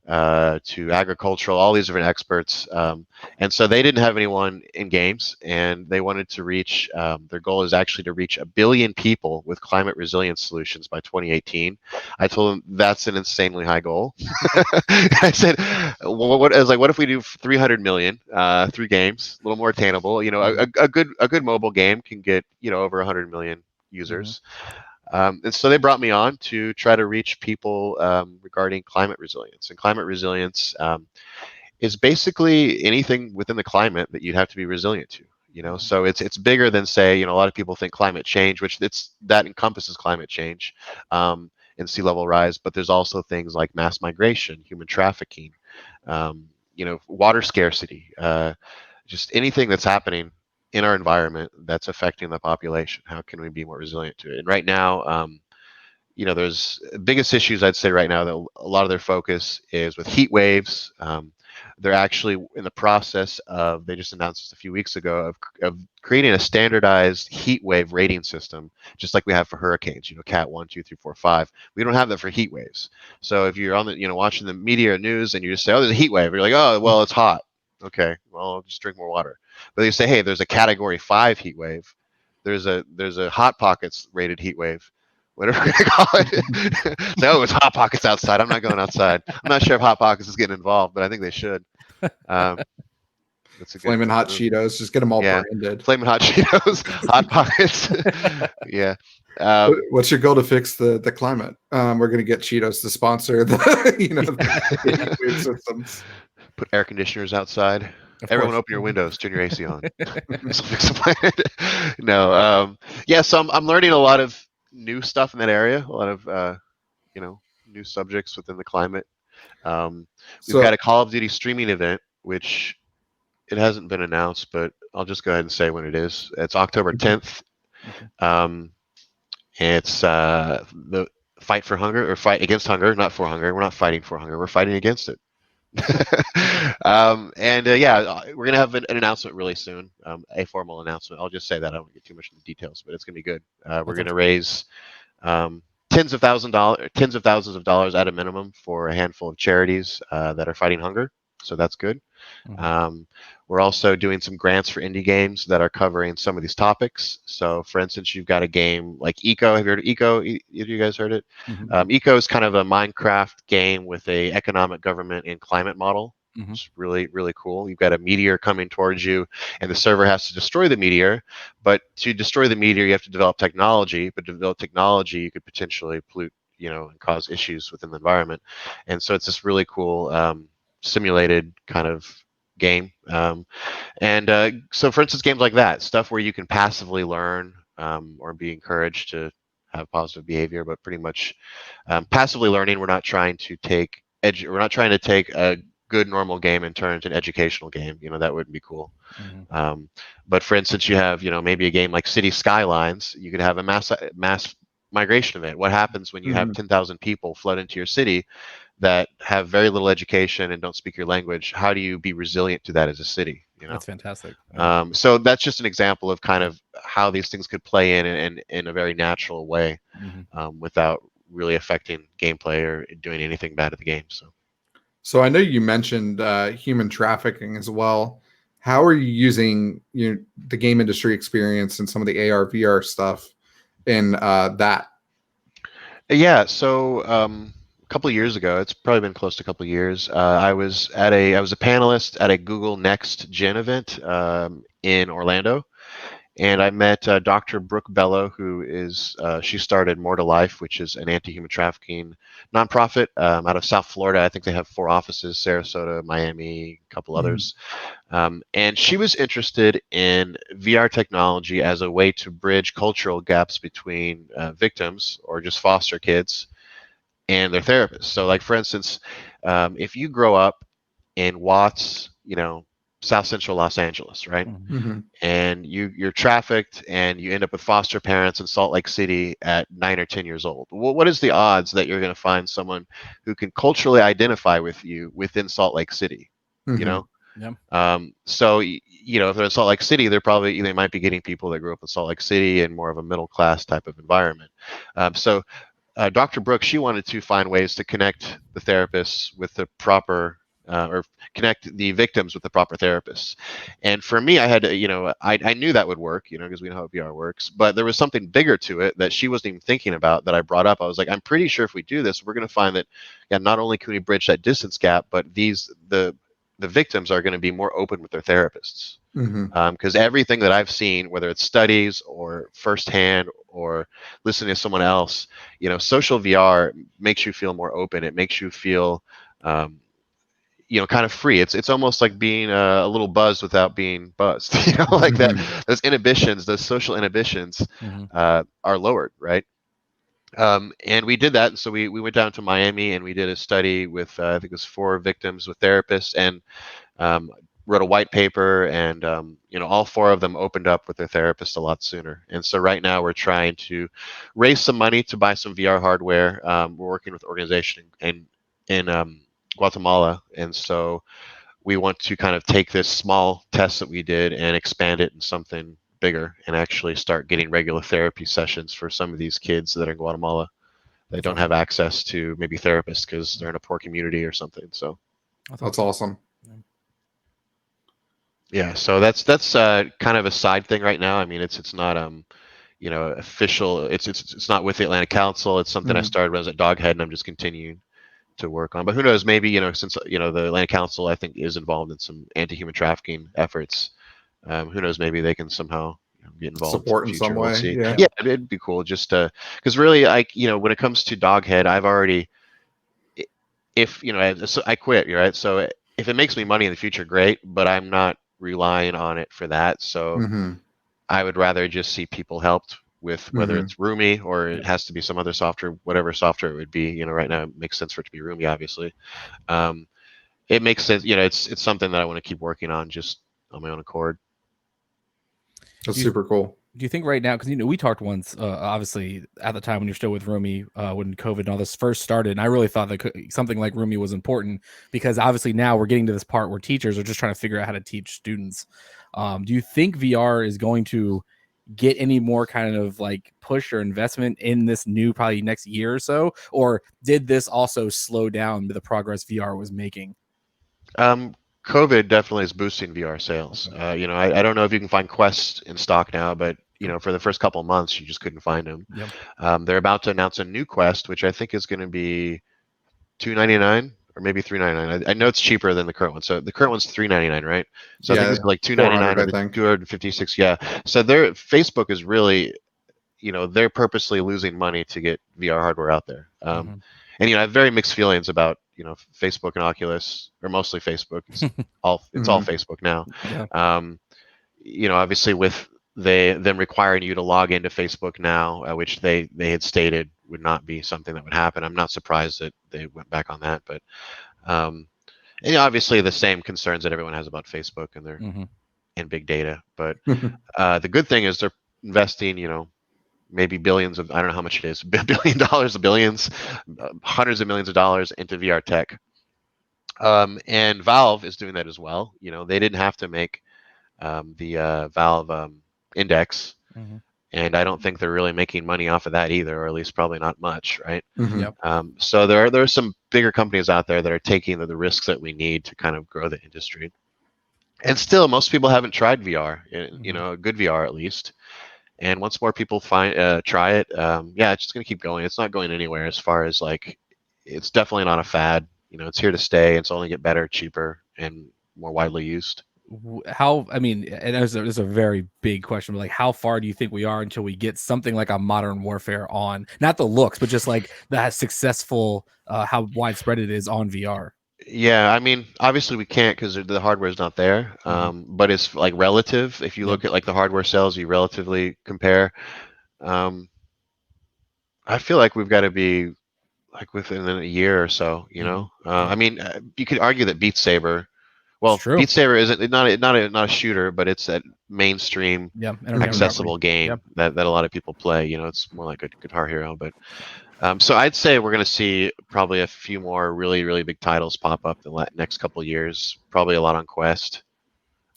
to agricultural, all these different experts. And so they didn't have anyone in games, and they wanted to reach, their goal is actually to reach 1 billion people with climate resilience solutions by 2018. I told them that's an insanely high goal. I said, well, I was like, what if we do 300 million through games, a little more attainable? A good mobile game can get, over 100 million users. And so they brought me on to try to reach people regarding climate resilience. And climate resilience is basically anything within the climate that you'd have to be resilient to. So it's bigger than, say, a lot of people think climate change, which that encompasses climate change and sea level rise. But there's also things like mass migration, human trafficking, water scarcity, just anything that's happening in our environment that's affecting the population. How can we be more resilient to it? And right now, there's biggest issues I'd say right now that a lot of their focus is with heat waves. They're actually in the process of, they just announced this a few weeks ago, of creating a standardized heat wave rating system, just like we have for hurricanes, Cat 1, 2, 3, 4, 5. We don't have that for heat waves. So if you're on the, watching the media or news and you just say, oh, there's a heat wave, you're like, oh, well, it's hot. Okay, well, I'll just drink more water. But you say, hey, there's a Category 5 heat wave. There's a Hot Pockets rated heat wave, whatever we're gonna call it. So it's Hot Pockets outside. I'm not going outside. I'm not sure if Hot Pockets is getting involved, but I think they should. That's a good Flaming hot move. Cheetos, just get them all Yeah, branded. Flaming Hot Cheetos, Hot Pockets. Yeah. What's your goal to fix the climate? We're gonna get Cheetos to sponsor the the heat wave systems. Put air conditioners outside. Everyone, open your windows. Turn your AC on. This will fix the planet. No. Yeah. So I'm learning a lot of new stuff in that area. A lot of new subjects within the climate. We've got a Call of Duty streaming event, which it hasn't been announced, but I'll just go ahead and say when it is. It's October 10th. It's the Fight for Hunger, or Fight Against Hunger, not for hunger. We're not fighting for hunger. We're fighting against it. Yeah, we're gonna have an announcement really soon, a formal announcement. I'll just say that I don't get too much into details, but it's gonna be good. We're gonna raise tens of thousands of dollars at a minimum for a handful of charities that are fighting hunger. So that's good. We're also doing some grants for indie games that are covering some of these topics. So, for instance, you've got a game like Eco. Have you heard of Eco? Have you guys heard it? Eco is kind of a Minecraft game with a economic, government, and climate model. It's really, really cool. You've got a meteor coming towards you, and the server has to destroy the meteor. But to destroy the meteor, you have to develop technology. But to develop technology, you could potentially pollute, and cause issues within the environment. And so it's this really cool simulated kind of game. So, for instance, games like that, stuff where you can passively learn or be encouraged to have positive behavior, but pretty much passively learning. We're not trying to take a good normal game and turn it into an educational game. That wouldn't be cool. But for instance, you have maybe a game like City Skylines. You could have a mass migration event. What happens when you have 10,000 people flood into your city? that have very little education and don't speak your language, how do you be resilient to that as a city? You know, That's fantastic. so that's just an example of kind of how these things could play in a very natural way, without really affecting gameplay or doing anything bad at the game. So I know you mentioned human trafficking as well. How are you using the game industry experience and some of the AR VR stuff in that? Yeah, so a couple of years ago, it's probably been close to a couple of years. I was a panelist at a Google Next Gen event in Orlando, and I met Dr. Brooke Bello, who is she started More to Life, which is an anti-human trafficking nonprofit out of South Florida. I think they have 4 offices: Sarasota, Miami, a couple others. And she was interested in VR technology as a way to bridge cultural gaps between victims or just foster kids and their therapists. So, like for instance, if you grow up in Watts, South Central Los Angeles, right? Mm-hmm. And you're trafficked and you end up with foster parents in Salt Lake City at 9 or 10 years old. Well, what is the odds that you're going to find someone who can culturally identify with you within Salt Lake City? Mm-hmm. You know, Yeah. so if they're in Salt Lake City, they might be getting people that grew up in Salt Lake City in more of a middle class type of environment. So Dr. Brooks, she wanted to find ways to connect the therapists with the proper, or connect the victims with the proper therapists. And for me, I had to, I knew that would work, because we know how VR works, but there was something bigger to it that she wasn't even thinking about that I brought up. I was like, I'm pretty sure if we do this, we're going to find that, not only can we bridge that distance gap, but the victims are going to be more open with their therapists. Because everything that I've seen, whether it's studies or firsthand or listening to someone else, social VR makes you feel more open. It makes you feel, kind of free. It's almost like being a little buzzed without being buzzed. Like that. Those inhibitions, those social inhibitions, are lowered, right? And we did that. And so we went down to Miami and we did a study with I think it was 4 victims with therapists, and wrote a white paper, and all 4 of them opened up with their therapist a lot sooner. And so right now we're trying to raise some money to buy some VR hardware. We're working with an organization in Guatemala, and so we want to kind of take this small test that we did and expand it in something bigger, and actually start getting regular therapy sessions for some of these kids that are in Guatemala that don't have access to maybe therapists because they're in a poor community or something. So that's awesome. Yeah, so that's kind of a side thing right now. I mean, it's not official. It's not with the Atlanta Council. It's something I started when I was at Doghead, and I'm just continuing to work on. But who knows? Maybe since the Atlanta Council, I think, is involved in some anti-human trafficking efforts. Who knows? Maybe they can somehow get involved Support in the future. some way. We'll see. Yeah. Yeah, it'd be cool just because really, when it comes to Doghead, I've already, if so I quit, right? So if it makes me money in the future, great. But I'm not relying on it for that. So I would rather just see people helped with whether it's Roomy or it has to be some other software, whatever software it would be. Right now it makes sense for it to be Roomy, obviously. It makes sense. It's something that I want to keep working on just on my own accord. That's super cool. Do you think right now, because we talked once, obviously at the time when you're still with Roomy, when COVID and all this first started, and I really thought that something like Roomy was important, because obviously now we're getting to this part where teachers are just trying to figure out how to teach students. Do you think VR is going to get any more kind of like push or investment in this new probably next year or so, or did this also slow down the progress VR was making? COVID definitely is boosting VR sales. I don't know if you can find Quest in stock now, but for the first couple of months, you just couldn't find them. Yep. They're about to announce a new Quest, which I think is going to be $299 or maybe $399. I know it's cheaper than the current one. So the current one's $399, right? So I think it's like $299 or the 256. Yeah. So Facebook is really, they're purposely losing money to get VR hardware out there. And I have very mixed feelings about Facebook and Oculus, or mostly Facebook. It's all Facebook now. Yeah. Obviously with them requiring you to log into Facebook now, which they had stated would not be something that would happen. I'm not surprised that they went back on that, but and obviously the same concerns that everyone has about Facebook and their and big data. But the good thing is they're investing, maybe billions of, I don't know how much it is, $1 billion, billions, hundreds of millions of dollars into VR tech. And Valve is doing that as well. You know, they didn't have to make the Valve Index, and I don't think they're really making money off of that either, or at least probably not much, right? Yep. So there are some bigger companies out there that are taking the risks that we need to kind of grow the industry. And still, most people haven't tried VR, you know, a good VR at least. And once more people try it, yeah, it's just gonna keep going. It's not going anywhere as far as like, it's definitely not a fad. You know, it's here to stay. It's only get better, cheaper, and more widely used. How, I mean, and there's a very big question, but like, how far do you think we are until we get something like a Modern Warfare on, not the looks, but just like that successful, how widespread it is on VR? Yeah, I mean, obviously we can't because the hardware is not there. But it's like relative. If you look at like the hardware sales, you relatively compare. I feel like we've got to be like within a year or so. You know, I mean, you could argue that Beat Saber. Well, Beat Saber isn't not a shooter, but it's a mainstream, accessible game that a lot of people play. You know, it's more like a Guitar Hero. But so I'd say we're going to see probably a few more really big titles pop up in the next couple of years. Probably a lot on Quest.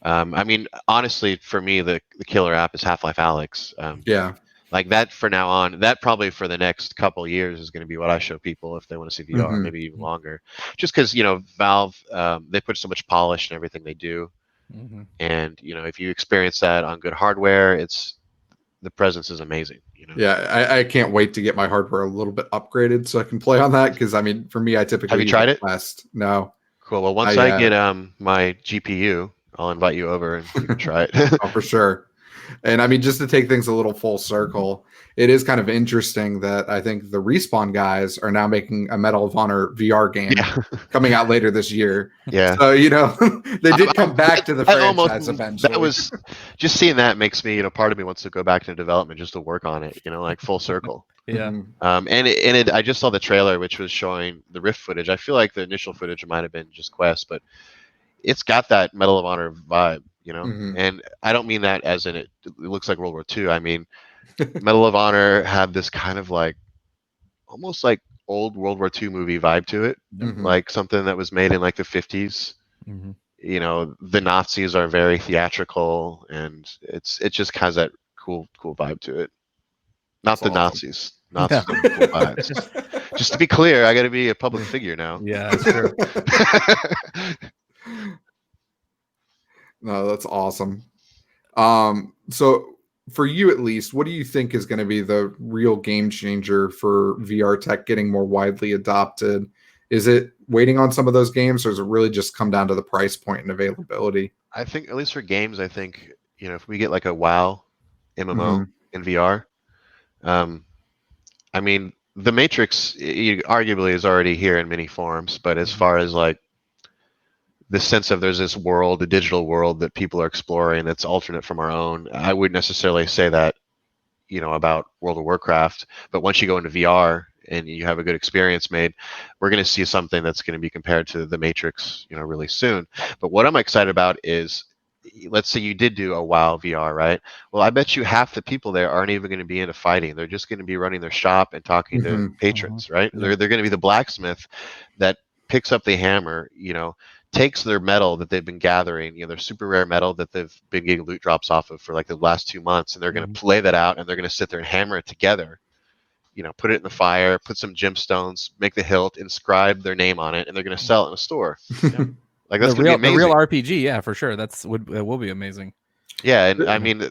I mean, honestly, for me, the killer app is Half-Life Alyx. Yeah. Like that for now on, that probably for the next couple of years is going to be what I show people if they want to see VR, maybe even longer. Just because, you know, Valve, they put so much polish in everything they do. And, you know, if you experience that on good hardware, the presence is amazing. You know? Yeah, I can't wait to get my hardware a little bit upgraded so I can play on that. Because I mean, for me, I typically have you tried it? Quest. No. Cool. Well, once I get my GPU, I'll invite you over and you can try it. Oh, for sure. And I mean, just to take things a little full circle, it is kind of interesting that I think the Respawn guys are now making a Medal of Honor VR game coming out later this year. Yeah. So, you know, they did come back to the franchise eventually. That was just seeing that makes me, you know, part of me wants to go back into development just to work on it, you know, like full circle. Yeah. I just saw the trailer, which was showing the Rift footage. I feel like the initial footage might have been just Quest, but it's got that Medal of Honor vibe. You know, and I don't mean that as in it looks like World War II. I mean, Medal of Honor had this kind of like almost like old World War II movie vibe to it, like something that was made in like the 50s. You know, the Nazis are very theatrical, and it just has that cool vibe to it. Not the Nazis. Nazis don't have cool vibes. Just to be clear, I got to be a public figure now. Yeah, that's true. No, that's awesome. So for you at least, what do you think is going to be the real game changer for VR tech getting more widely adopted? Is it waiting on some of those games, or does it really just come down to the price point and availability? I think, at least for games, I think, you know, if we get like a WoW MMO in VR, I mean, the Matrix arguably is already here in many forms, but as far as like the sense of there's this world, a digital world that people are exploring that's alternate from our own. I wouldn't necessarily say that, you know, about World of Warcraft, but once you go into VR and you have a good experience made, we're going to see something that's going to be compared to the Matrix, you know, really soon. But what I'm excited about is, let's say you did do a WoW VR, right? Well, I bet you half the people there aren't even going to be into fighting. They're just going to be running their shop and talking to patrons, right? They're going to be the blacksmith that picks up the hammer, you know, takes their metal that they've been gathering, you know, their super rare metal that they've been getting loot drops off of for like the last 2 months, and they're going to play that out, and they're going to sit there and hammer it together, you know, put it in the fire, put some gemstones, make the hilt, inscribe their name on it, and they're going to sell it in a store. Like that's going to be amazing. The real RPG, yeah, for sure. It will be amazing. Yeah, and I mean,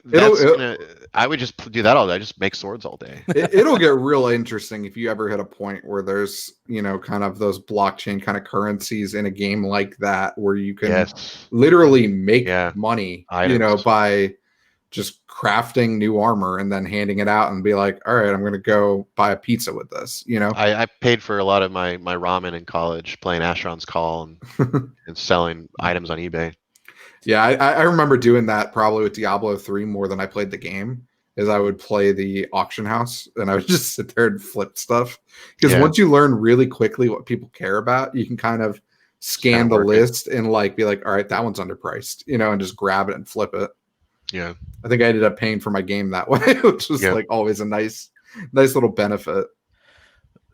I would just do that all day. I just make swords all day. It'll get real interesting if you ever hit a point where there's, you know, kind of those blockchain kind of currencies in a game like that, where you can literally make money, you know, by just crafting new armor and then handing it out and be like, all right, I'm going to go buy a pizza with this, you know? I paid for a lot of my ramen in college playing Asheron's Call and selling items on eBay. Yeah, I remember doing that probably with Diablo 3 more than I played the game, is I would play the auction house and I would just sit there and flip stuff. Because once you learn really quickly what people care about, you can kind of scan the list and like be like, all right, that one's underpriced, you know, and just grab it and flip it. Yeah. I think I ended up paying for my game that way, which was like always a nice little benefit.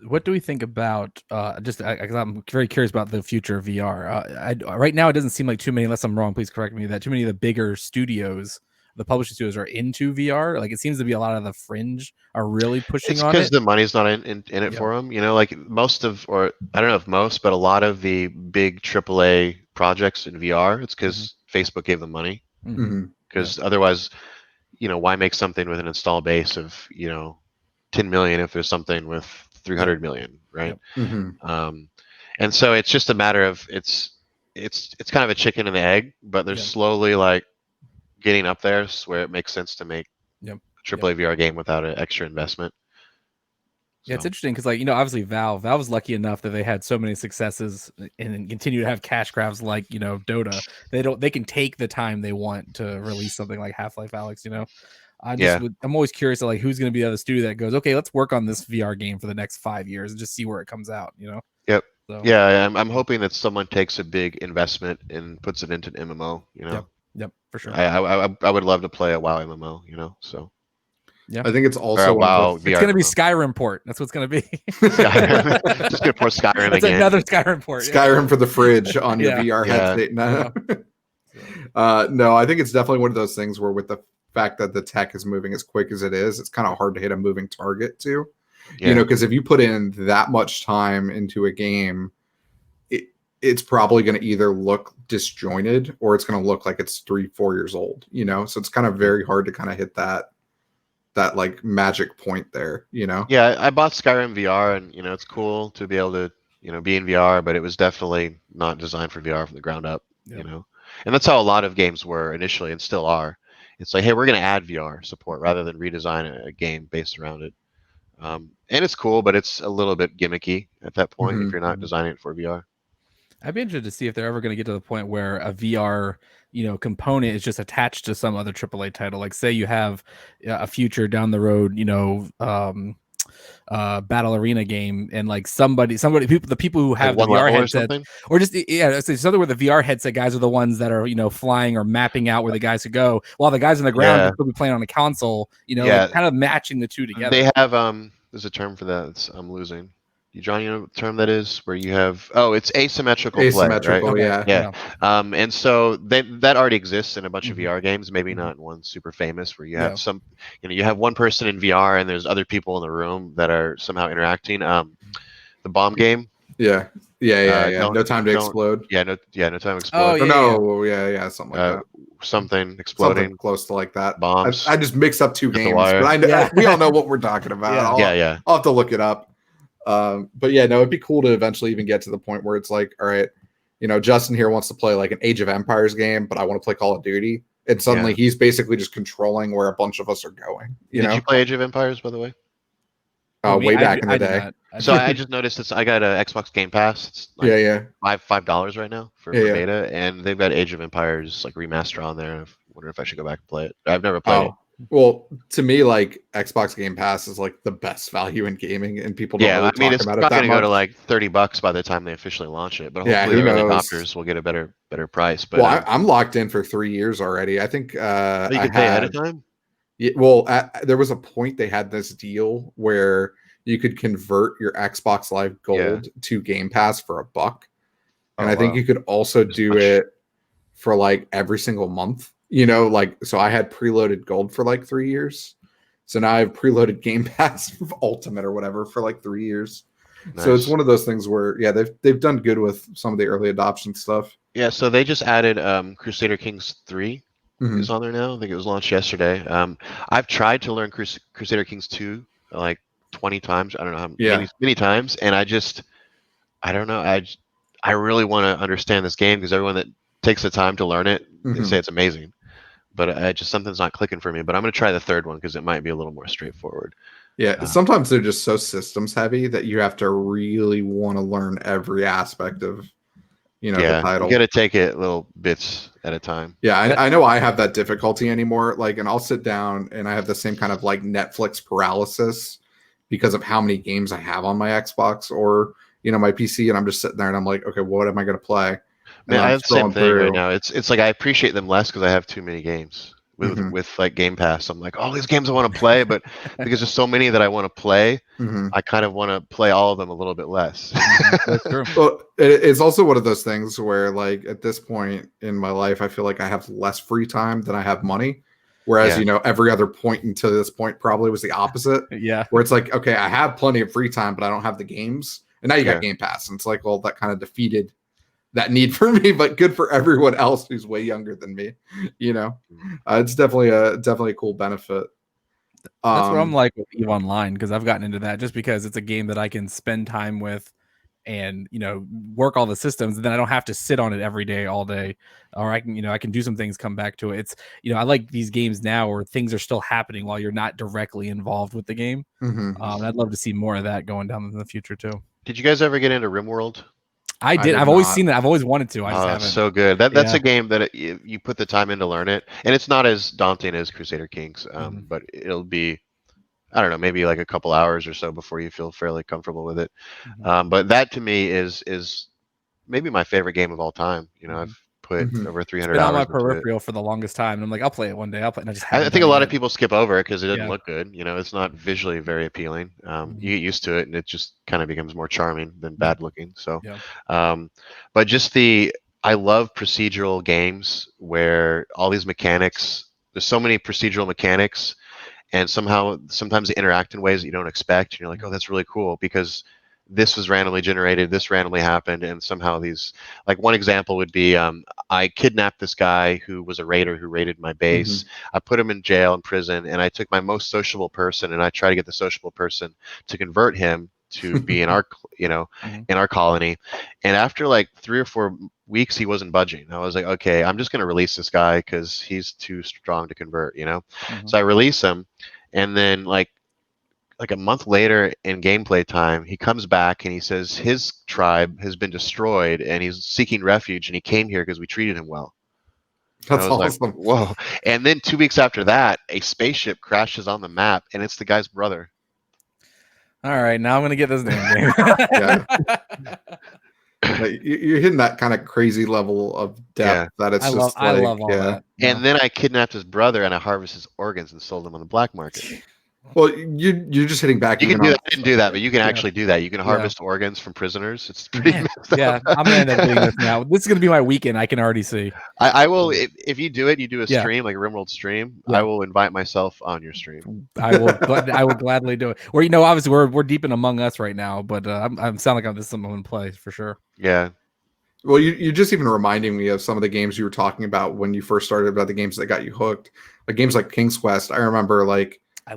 What do we think about just because I'm very curious about the future of VR. Right now, it doesn't seem like too many, unless I'm wrong, please correct me, that too many of the bigger studios, the publishing studios, are into VR. Like, it seems to be a lot of the fringe are really pushing It's on because it. the money's not in it for them. You know, like most of, or I don't know if most, but a lot of the big AAA projects in VR, it's because Facebook gave them money. Because otherwise, you know, why make something with an install base of, you know, 10 million if there's something with 300 million, right? And so it's just a matter of it's kind of a chicken and the egg, but they're slowly like getting up there where it makes sense to make a AAA VR game without an extra investment. Yeah, it's interesting because, like, you know, obviously Valve was lucky enough that they had so many successes and continue to have cash grabs like, you know, Dota. They can take the time they want to release something like Half-Life Alyx, you know. I'm always curious to, like, who's going to be the other studio that goes, okay, let's work on this VR game for the next 5 years and just see where it comes out, you know. Yep. So, yeah, I'm hoping that someone takes a big investment and puts it into an MMO, you know. Yep, for sure. I would love to play a WoW MMO, you know. So yeah, I think it's also WoW it's going to be Skyrim port. That's what's going to be. Skyrim. Just gonna pour Skyrim It's again. another Skyrim port. Skyrim for the fridge on your VR headset. No, I think it's definitely one of those things where, with the fact that the tech is moving as quick as it is, it's kind of hard to hit a moving target too. You know, because if you put in that much time into a game, it's probably going to either look disjointed or it's going to look like it's 3-4 years old, you know? So it's kind of very hard to kind of hit that like magic point there, you know? Yeah, I bought Skyrim VR, and, you know, it's cool to be able to, you know, be in VR, but it was definitely not designed for VR from the ground up, you know? And that's how a lot of games were initially and still are. It's like, hey, we're going to add VR support rather than redesign a game based around it. And it's cool, but it's a little bit gimmicky at that point if you're not designing it for VR. I'd be interested to see if they're ever going to get to the point where a VR, you know, component is just attached to some other AAA title. Like, say you have a future down the road, you know, battle arena game, and like the people who have the VR headsets, or just something where the VR headset guys are the ones that are, you know, flying or mapping out where the guys could go, while the guys on the ground will be playing on a console, you know, like kind of matching the two together. They have there's a term for that. I'm losing. John, you know what term that is, where you have it's asymmetrical play, right? Yeah. And so that already exists in a bunch of VR games, maybe not one super famous, where you have some, you know, you have one person in VR and there's other people in the room that are somehow interacting. The bomb game. Yeah. No time to explode. No time to explode. Something like that. Something exploding. Something close to like that. Bombs. I just mixed up two games, but we all know what we're talking about. I'll have to look it up. But yeah, no, it'd be cool to eventually even get to the point where it's like, all right, you know, Justin here wants to play like an Age of Empires game, but I want to play Call of Duty. And suddenly he's basically just controlling where a bunch of us are going. Did you play Age of Empires, by the way? Way back in the day. So I just noticed I got an Xbox Game Pass. It's like $5 right now for beta, and they've got Age of Empires like remaster on there. I wonder if I should go back and play it. I've never played it. Well, to me, like, Xbox Game Pass is like the best value in gaming, and people don't really talk it's about it not that going to much. go to like $30 by the time they officially launch it, but hopefully the early adopters will get a better price. But I'm locked in for 3 years already. I think you can pay ahead of time. Yeah, well, there was a point they had this deal where you could convert your Xbox Live Gold to Game Pass for $1, and I think you could also do it for like every single month. You know, like, so I had preloaded Gold for like 3 years. So now I have preloaded Game Pass Ultimate or whatever for like 3 years. Nice. So it's one of those things where, they've done good with some of the early adoption stuff. Yeah, so they just added Crusader Kings 3 is on there now. I think it was launched yesterday. I've tried to learn Crusader Kings 2 like 20 times. I don't know how many times. And I don't know. I really want to understand this game, because everyone that takes the time to learn it, they say it's amazing. But something's not clicking for me. But I'm going to try the third one, because it might be a little more straightforward. Yeah, sometimes they're just so systems heavy that you have to really want to learn every aspect of, the title. You got to take it little bits at a time. Yeah, I know I have that difficulty anymore. Like, and I'll sit down and I have the same kind of like Netflix paralysis because of how many games I have on my Xbox or, my PC. And I'm just sitting there and I'm like, okay, what am I going to play? Man, I have the same thing right now. It's like I appreciate them less because I have too many games. with like Game Pass. I'm like, all these games I want to play, but because there's so many that I want to play, I kind of want to play all of them a little bit less. That's true. Well, it's also one of those things where, like, at this point in my life, I feel like I have less free time than I have money. Whereas, every other point until this point probably was the opposite. Yeah. Where it's like, okay, I have plenty of free time, but I don't have the games. And now you got Game Pass. And it's like, well, that kind of defeated that need for me, but good for everyone else who's way younger than me. It's definitely a cool benefit. That's what I'm like with EVE Online, because I've gotten into that just because it's a game that I can spend time with and work all the systems, and then I don't have to sit on it every day, all day, or I can do some things, come back to it. It's I like these games now where things are still happening while you're not directly involved with the game. I'd love to see more of that going down in the future too. Did you guys ever get into RimWorld? I did. I've always seen it. I've always wanted to. I just haven't. It's so good. That's a game that you put the time in to learn it, and it's not as daunting as Crusader Kings, but it'll be, I don't know, maybe like a couple hours or so before you feel fairly comfortable with it. But that to me is maybe my favorite game of all time. I've put over 300 hours on my peripheral for the longest time, and I'm like, I'll play it one day. I'll play it. And I think a lot of people skip over it because it doesn't look good. It's not visually very appealing. You get used to it, and it just kind of becomes more charming than bad looking. So, but just I love procedural games where all these mechanics. There's so many procedural mechanics. And sometimes they interact in ways that you don't expect. And you're like, oh, that's really cool because this was randomly generated, this randomly happened, and somehow these, like one example would be, I kidnapped this guy who was a raider who raided my base. I put him in jail in prison, and I took my most sociable person, and I tried to get the sociable person to convert him to be in our, in our colony. And after like 3 or 4 weeks, he wasn't budging. I was like, okay, I'm just going to release this guy because he's too strong to convert, So I release him, and then like a month later in gameplay time, he comes back and he says his tribe has been destroyed and he's seeking refuge, and he came here because we treated him well. That's awesome. Like, whoa. And then 2 weeks after that, a spaceship crashes on the map, and it's the guy's brother. All right, now I'm going to get this damn game. You're hitting that kind of crazy level of depth that it's I love all that. And then I kidnapped his brother, and I harvested his organs and sold them on the black market. Well, you're just hitting back. You can do that. I didn't do that, but you can actually do that. You can harvest organs from prisoners. It's pretty. Yeah, I'm gonna end up doing this now. This is gonna be my weekend. I can already see. I will. If you do it, you do a stream, like a RimWorld stream. I will invite myself on your stream. I will. I will gladly do it. Or obviously we're deep in Among Us right now, but I'm sound like this is something in play for sure. Yeah. Well, you're just even reminding me of some of the games you were talking about when you first started, about the games that got you hooked. Like games like King's Quest. I remember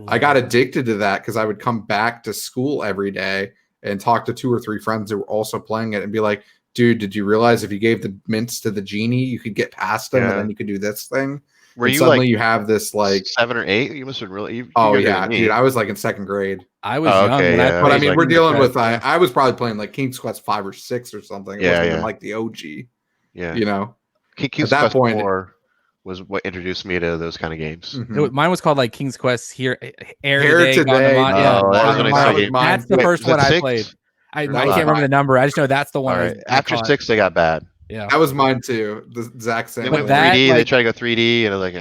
I got addicted to that because I would come back to school every day and talk to 2 or 3 friends who were also playing it and be like, dude, did you realize if you gave the mints to the genie, you could get past them and then you could do this thing? Were you suddenly like you have this like 7 or 8? You must have been really. Dude, I was like in 2nd grade. I was young. Okay, but I mean, we're dealing with I was probably playing like King's Quest 5 or 6 or something. It wasn't even like the OG. Yeah. At King's that Quest point, 4 was what introduced me to those kind of games. Mine was called like King's Quest Air Today. That's the first one I played. I can't remember the number. I just know that's the one. Right. After 6, they got bad. Yeah, that was mine too. The exact same. They went 3D. They tried to go 3D, and like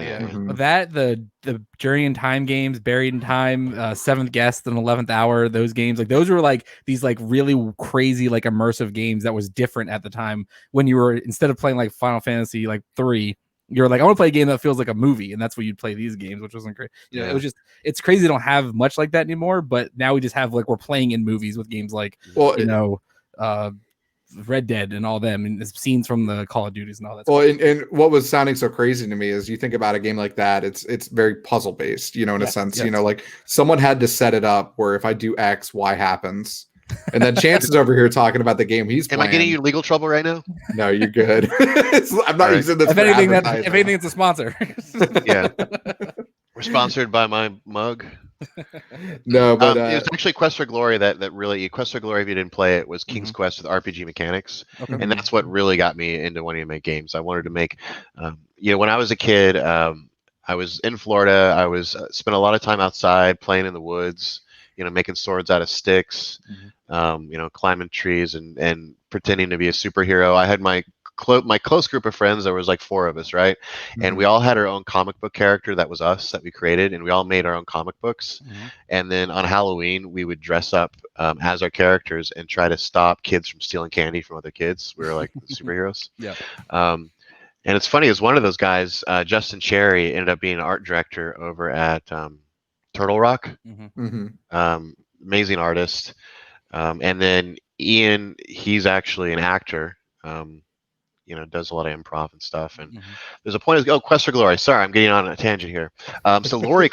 that the Journey in Time games, Buried in Time, Seventh Guest, and 11th Hour. Those games, like those were like these like really crazy like immersive games that was different at the time when you were, instead of playing like Final Fantasy like 3. You're like, I want to play a game that feels like a movie, and that's what you'd play these games, which wasn't great. It was just, it's crazy they don't have much like that anymore. But now we just have like, we're playing in movies with games like, Red Dead and all them, and scenes from the Call of Duties and all that. Well, and what was sounding so crazy to me is you think about a game like that, it's very puzzle based, in a sense. Like someone had to set it up where if I do X, Y happens. And then Chance is over here talking about the game he's playing. Am I getting you legal trouble right now? No, you're good. I'm not using this. If anything, it's a sponsor. Yeah. We're sponsored by my mug. No, but it was actually Quest for Glory that really, Quest for Glory, if you didn't play it, was King's Quest with RPG mechanics. And that's what really got me into wanting to make games. I wanted to make, when I was a kid, I was in Florida. I was spent a lot of time outside playing in the woods, making swords out of sticks, climbing trees and pretending to be a superhero. I had my my close group of friends, there was like 4 of us, right? And we all had our own comic book character that was us that we created, and we all made our own comic books. And then on Halloween, we would dress up as our characters and try to stop kids from stealing candy from other kids. We were like superheroes. Yeah. And it's funny, is one of those guys, Justin Cherry, ended up being an art director over at Turtle Rock. Amazing artist. And then Ian, he's actually an actor. Does a lot of improv and stuff. And there's a point of Quest for Glory. Sorry, I'm getting on a tangent here. So Lori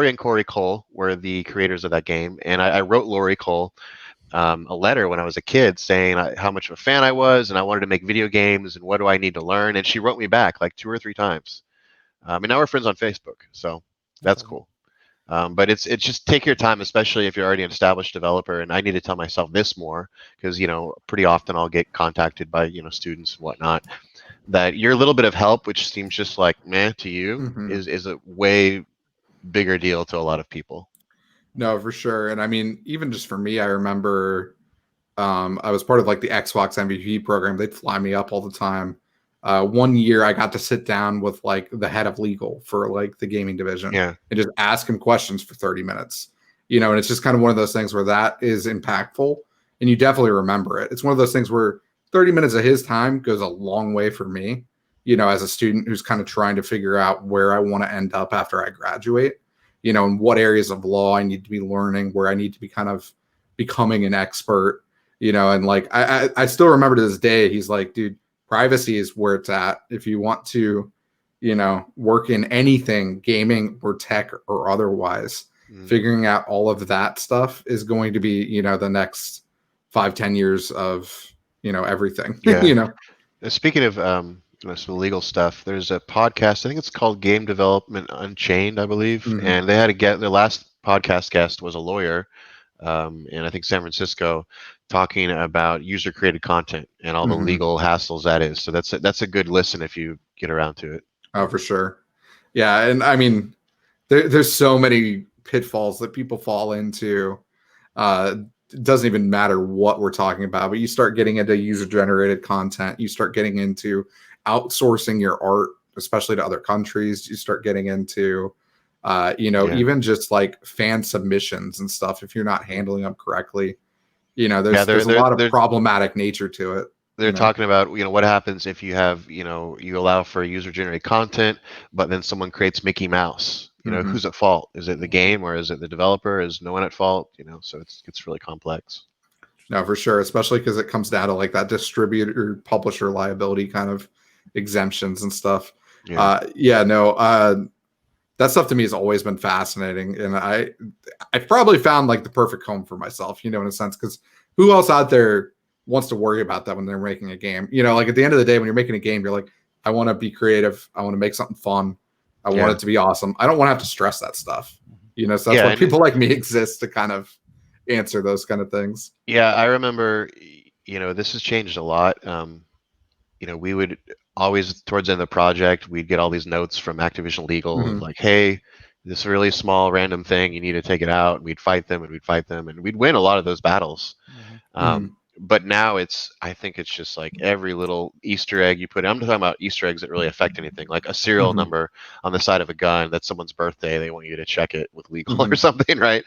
and Corey Cole were the creators of that game, and I wrote Lori Cole a letter when I was a kid saying how much of a fan I was, and I wanted to make video games, and what do I need to learn. And she wrote me back like 2 or 3 times. And now we're friends on Facebook, so that's cool. But it's just take your time, especially if you're already an established developer. And I need to tell myself this more because, pretty often I'll get contacted by, students and whatnot, that your little bit of help, which seems just like meh to you, is a way bigger deal to a lot of people. No, for sure. And I mean, even just for me, I remember I was part of like the Xbox MVP program. They'd fly me up all the time. One year I got to sit down with like the head of legal for like the gaming division and just ask him questions for 30 minutes, and it's just kind of one of those things where that is impactful and you definitely remember it. It's one of those things where 30 minutes of his time goes a long way for me, as a student who's kind of trying to figure out where I want to end up after I graduate, and what areas of law I need to be learning, where I need to be kind of becoming an expert, and like, I still remember to this day, he's like, dude, privacy is where it's at. If you want to, work in anything, gaming or tech or otherwise, figuring out all of that stuff is going to be, the next 5-10 years of, everything, Speaking of, some legal stuff, there's a podcast, I think it's called Game Development Unchained, I believe. And they had to get their last podcast guest was a lawyer, in I think San Francisco, talking about user created content and all the legal hassles that is. So that's a good listen if you get around to it. Oh, for sure. Yeah. And I mean, there's so many pitfalls that people fall into. It doesn't even matter what we're talking about, but you start getting into user generated content, you start getting into outsourcing your art, especially to other countries. You start getting into even just like fan submissions and stuff. If you're not handling them correctly, there's a lot of problematic nature to it. They're talking about, what happens if you have, you allow for user generated content, but then someone creates Mickey Mouse. Who's at fault? Is it the game or is it the developer? Is no one at fault? So it's really complex. No, for sure. Especially because it comes down to like that distributor publisher liability kind of exemptions and stuff. That stuff to me has always been fascinating. And I've probably found like the perfect home for myself, in a sense, because who else out there wants to worry about that when they're making a game? Like at the end of the day, when you're making a game, you're like, I want to be creative. I want to make something fun. I want it to be awesome. I don't want to have to stress that stuff, so that's why people like me exist, to kind of answer those kind of things. Yeah. I remember, this has changed a lot. We would always, towards the end of the project, we'd get all these notes from Activision Legal, like, hey, this really small random thing, you need to take it out. And we'd fight them and we'd win a lot of those battles. But now I think it's just like every little Easter egg you put in. I'm talking about Easter eggs that really affect anything, like a serial number on the side of a gun. That's someone's birthday. They want you to check it with legal or something, right?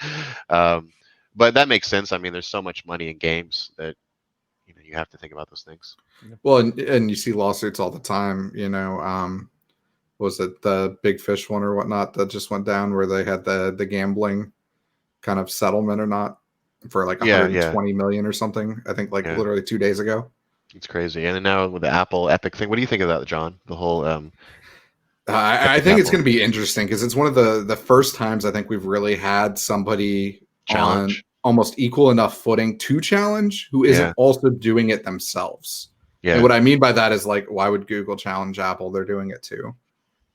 But that makes sense. I mean, there's so much money in games that, you have to think about those things. Well, and you see lawsuits all the time, was it the Big Fish one or whatnot that just went down where they had the gambling kind of settlement or not for like 120 million or something, I think literally 2 days ago. It's crazy. And then now with the Apple Epic thing, what do you think of that, John? The whole I think it's going to be interesting because it's one of the first times I think we've really had somebody challenge on almost equal enough footing to challenge who isn't also doing it themselves. And what I mean by that is like, why would Google challenge Apple? They're doing it too.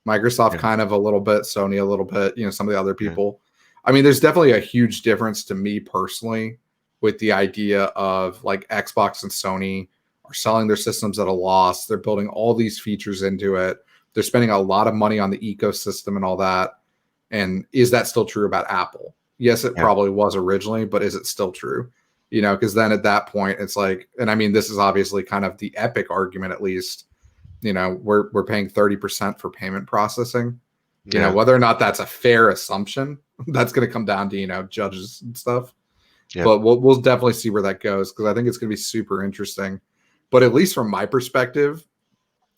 Microsoft kind of a little bit, Sony a little bit, some of the other people. I mean, there's definitely a huge difference to me personally with the idea of like Xbox and Sony are selling their systems at a loss. They're building all these features into it. They're spending a lot of money on the ecosystem and all that. And is that still true about Apple? Yes, it probably was originally, but is it still true? you know, because then at that point it's like, and I mean, this is obviously kind of the epic argument, at least, you know, we're paying 30% for payment processing. You know, whether or not that's a fair assumption, that's going to come down to, you know, judges and stuff. Yep. But we'll definitely see where that goes, because I think it's going to be super interesting. But at least from my perspective,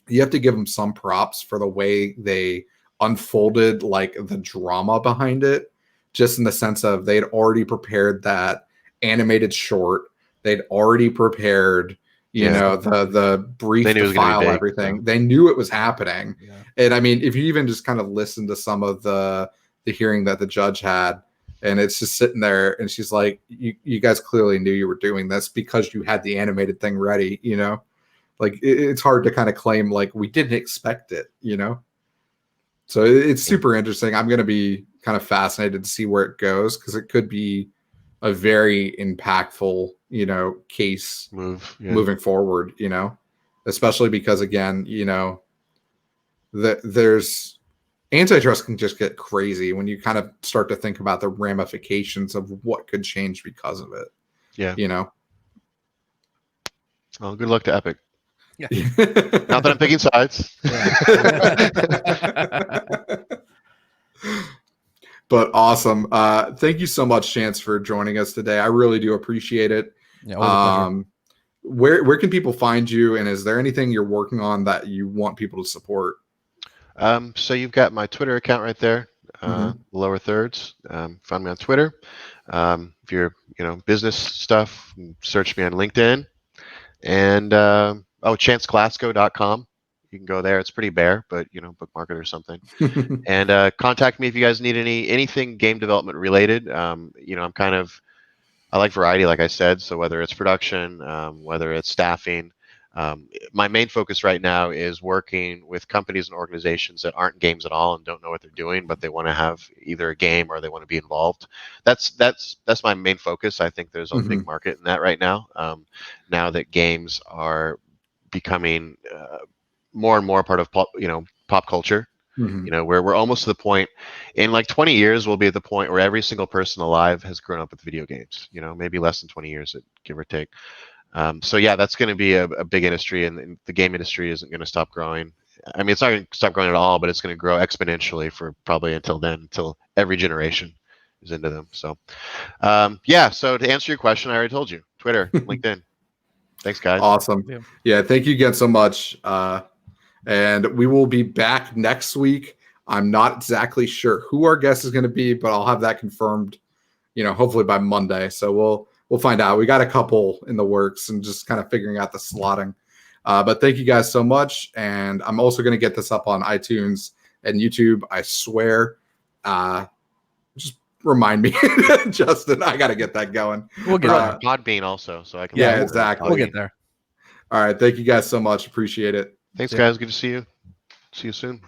you have to give them some props for the way they unfolded, like the drama behind it, just in the sense of they'd already prepared that animated short. They'd already prepared, you know, the brief to file everything. So. They knew it was happening. Yeah. And I mean, if you even just kind of listen to some of the hearing that the judge had, and it's just sitting there and she's like, you guys clearly knew you were doing this because you had the animated thing ready, you know? Like, it's hard to kind of claim like we didn't expect it, you know? So it's super interesting. I'm going to be kind of fascinated to see where it goes, because it could be a very impactful, you know, case moving forward, you know, especially because, again, you know, there's antitrust can just get crazy when you kind of start to think about the ramifications of what could change because of it. Yeah. You know? Well, good luck to Epic. Yeah. Not that I'm picking sides. But awesome. Thank you so much, Chance, for joining us today. I really do appreciate it. Yeah, where can people find you, and is there anything you're working on that you want people to support? So you've got my Twitter account right there, lower thirds. Find me on Twitter. If you're, you know, business stuff, search me on LinkedIn. And chanceglasco.com. You can go there. It's pretty bare, but, you know, bookmark it or something. And contact me if you guys need anything game development related. You know, I like variety, like I said. So whether it's production, whether it's staffing, my main focus right now is working with companies and organizations that aren't games at all and don't know what they're doing, but they want to have either a game or they want to be involved. That's my main focus. I think there's a big market in that right now. Now that games are becoming more and more part of pop culture. You know, where we're almost to the point in like 20 years, we'll be at the point where every single person alive has grown up with video games, you know, maybe less than 20 years, give or take. So yeah, that's going to be a big industry, and the game industry isn't going to stop growing. I mean, it's not going to stop growing at all, but it's going to grow exponentially for probably until every generation is into them. So yeah, so to answer your question, I already told you, Twitter, LinkedIn. Thanks, guys. Awesome. Yeah, thank you again so much. And we will be back next week. I'm not exactly sure who our guest is going to be, but I'll have that confirmed, you know, hopefully by Monday. So we'll find out. We got a couple in the works and just kind of figuring out the slotting. But thank you guys so much. And I'm also going to get this up on iTunes and YouTube, I swear. Just remind me, Justin. I got to get that going. We'll get there. Podbean also, so I can. Yeah, exactly. We'll get there. All right. Thank you guys so much. Appreciate it. Thanks, guys. Good to see you. See you soon.